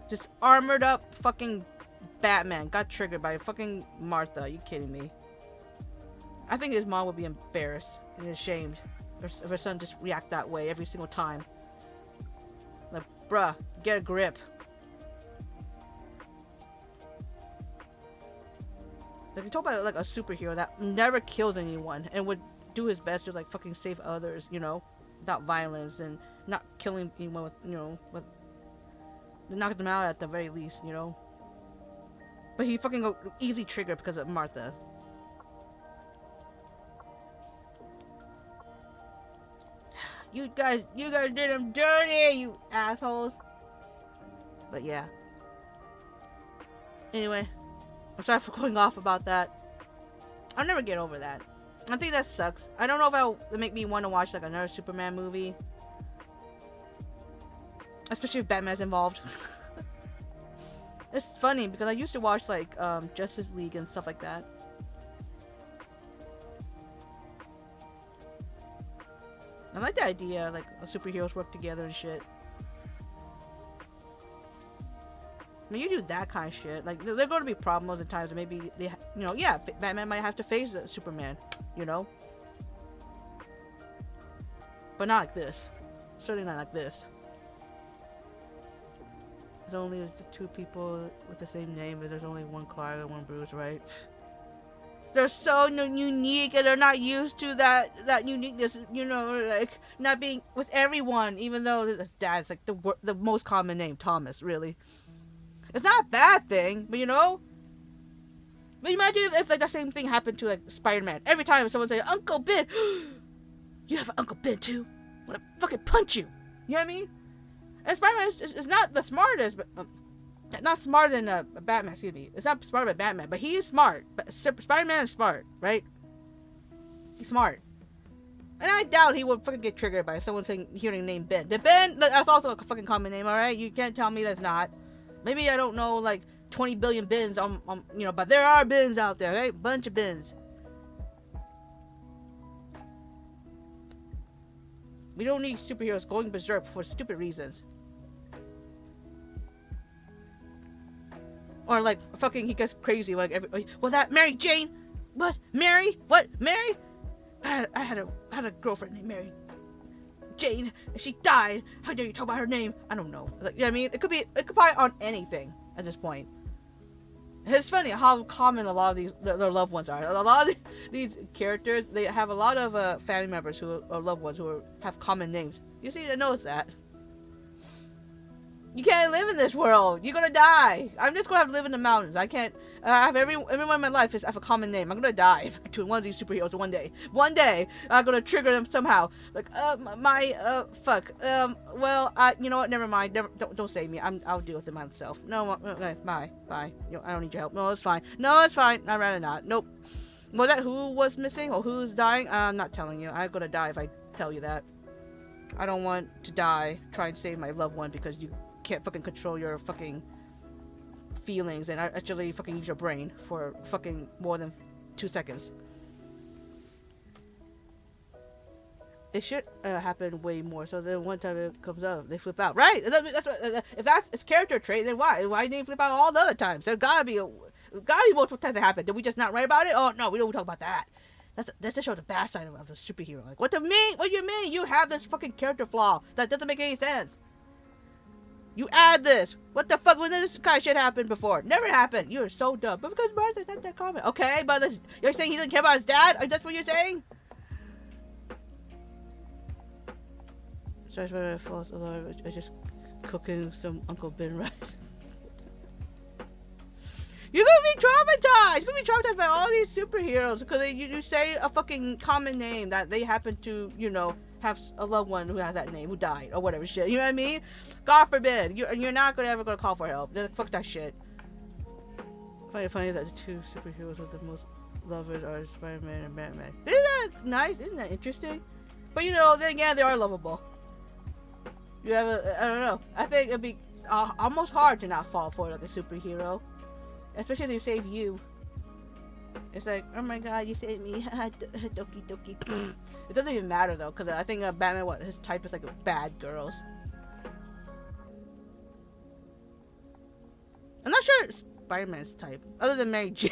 Just armored up fucking Batman got triggered by fucking Martha. Are you kidding me? I think his mom would be embarrassed and ashamed if her son just react that way every single time. Like, bruh, get a grip. Like, you talk about like a superhero that never kills anyone and would do his best to like fucking save others, you know, without violence and not killing anyone with, you know, with knock them out at the very least, you know. But he fucking got easy triggered because of Martha. You guys did him dirty, you assholes. But yeah. Anyway, I'm sorry for going off about that. I'll never get over that. I think that sucks. I don't know if it'll make me want to watch like another Superman movie. Especially if Batman's involved. It's funny because I used to watch like Justice League and stuff like that. I like the idea, like superheroes work together and shit. I mean, you do that kind of shit. Like, there are going to be problems at times. Maybe they, you know, yeah, Batman might have to face Superman, you know, but not like this. Certainly not like this. There's only the two people with the same name, but there's only one Clark and one Bruce, right? They're so unique, and they're not used to that uniqueness, you know, like not being with everyone. Even though Dad's like the most common name, Thomas. Really, it's not a bad thing, but you know. But imagine if like the same thing happened to like Spider-Man. Every time someone say Uncle Ben, you have an Uncle Ben too. I'm gonna fucking punch you. You know what I mean? And Spider-Man is not the smartest, but not smarter than Batman. Excuse me. It's not smarter than Batman, but he is smart. But Spider-Man is smart, right? He's smart, and I doubt he would fucking get triggered by someone saying hearing the name Ben. The Ben, that's also a fucking common name, all right? You can't tell me that's not. Maybe I don't know like 20 billion bins on you know, but there are bins out there, right? Bunch of bins. We don't need superheroes going berserk for stupid reasons. Or like fucking he gets crazy like well, that Mary Jane, what Mary, I had a girlfriend named Mary Jane and she died. How dare you talk about her name? I don't know. Like, you know what I mean? It could probably on anything at this point. It's funny how common a lot of these their loved ones are. A lot of these characters, they have a lot of family members who are loved ones who have common names. You see, to notice that. You can't live in this world. You're gonna die. I'm just gonna have to live in the mountains. I can't. I have everyone in my life have a common name. I'm gonna die to one of these superheroes one day. One day, I'm gonna trigger them somehow. Like, fuck. Well, you know what? Never mind. Don't save me. I'll deal with it myself. No, bye. You know, I don't need your help. No, it's fine. I'd rather not. Nope. Was that who was missing or who's dying? I'm not telling you. I'm gonna die if I tell you that. I don't want to die trying to save my loved one because you can't fucking control your fucking feelings and actually fucking use your brain for fucking more than 2 seconds. it should happen way more. So then one time it comes up, they flip out, right? That's what, if that's its character trait, then why didn't they flip out all the other times? There gotta be multiple times that happen. Did we just not write about it? Oh no, we don't talk about that. That's to show the bad side of the superhero. Like, what do you mean? You have this fucking character flaw that doesn't make any sense. You add this. What the fuck? When did this kind of shit happen before? Never happened. You're so dumb. But because Martha's not that common. Okay, but you're saying he didn't care about his dad? That's what you're saying? Sorry for the false alarm. I just cooking some Uncle Ben rice. You're gonna be traumatized! You're gonna be traumatized by all these superheroes because you say a fucking common name that they happen to, you know, have a loved one who has that name, who died, or whatever shit. You know what I mean? God forbid. You're not ever gonna call for help. Fuck that shit. I find it funny that the two superheroes with the most lovers are Spider-Man and Batman. Isn't that nice? Isn't that interesting? But you know, then again, they are lovable. You have I don't know. I think it'd be almost hard to not fall for like a superhero. Especially if they save you. It's like, oh my god, you saved me. Doki doki. It doesn't even matter though, because I think Batman, his type is like bad girls. I'm not sure Spider-Man's type, other than Mary Jane.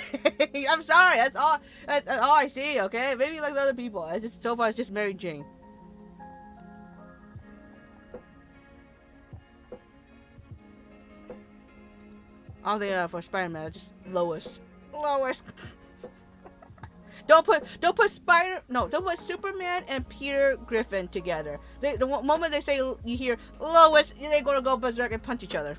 I'm sorry, that's all I see, okay? Maybe like other people. It's just, so far it's just Mary Jane. I don't think for Spider-Man, just Lois. Don't put Superman and Peter Griffin together. The moment they say you hear Lois, they're gonna go berserk and punch each other.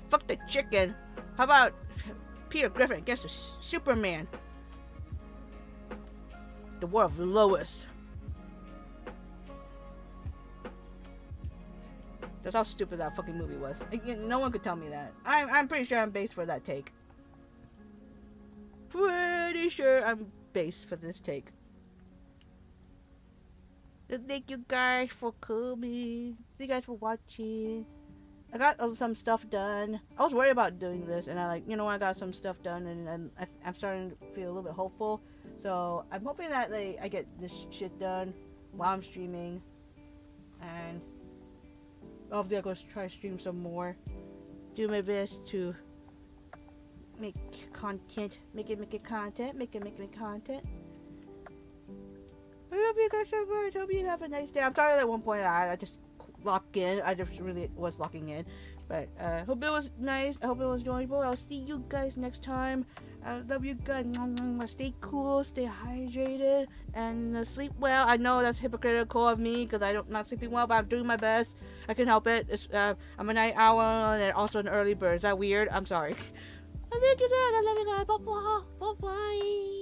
Fuck the chicken. How about Peter Griffin against Superman? The War of Lois. That's how stupid that fucking movie was. No one could tell me that. I'm pretty sure I'm based for that take. Pretty sure I'm based for this take. Thank you guys for coming. Thank you guys for watching. I got some stuff done. I was worried about doing this, and I I got some stuff done, and I'm starting to feel a little bit hopeful. So I'm hoping that I get this shit done while I'm streaming, and hopefully I'll go try to stream some more. Do my best to make content. Make it content. Make it content. I love you guys so much. Hope you have a nice day. I'm sorry that at one point I just locked in. I just really was locking in. But hope it was nice. I hope it was enjoyable. I'll see you guys next time. I love you guys. Stay cool, stay hydrated, and sleep well. I know that's hypocritical of me because I'm not sleeping well, but I'm doing my best. I can help it. I'm a night owl and also an early bird. Is that weird? I'm sorry. I think you did. I love you guys. Bye bye.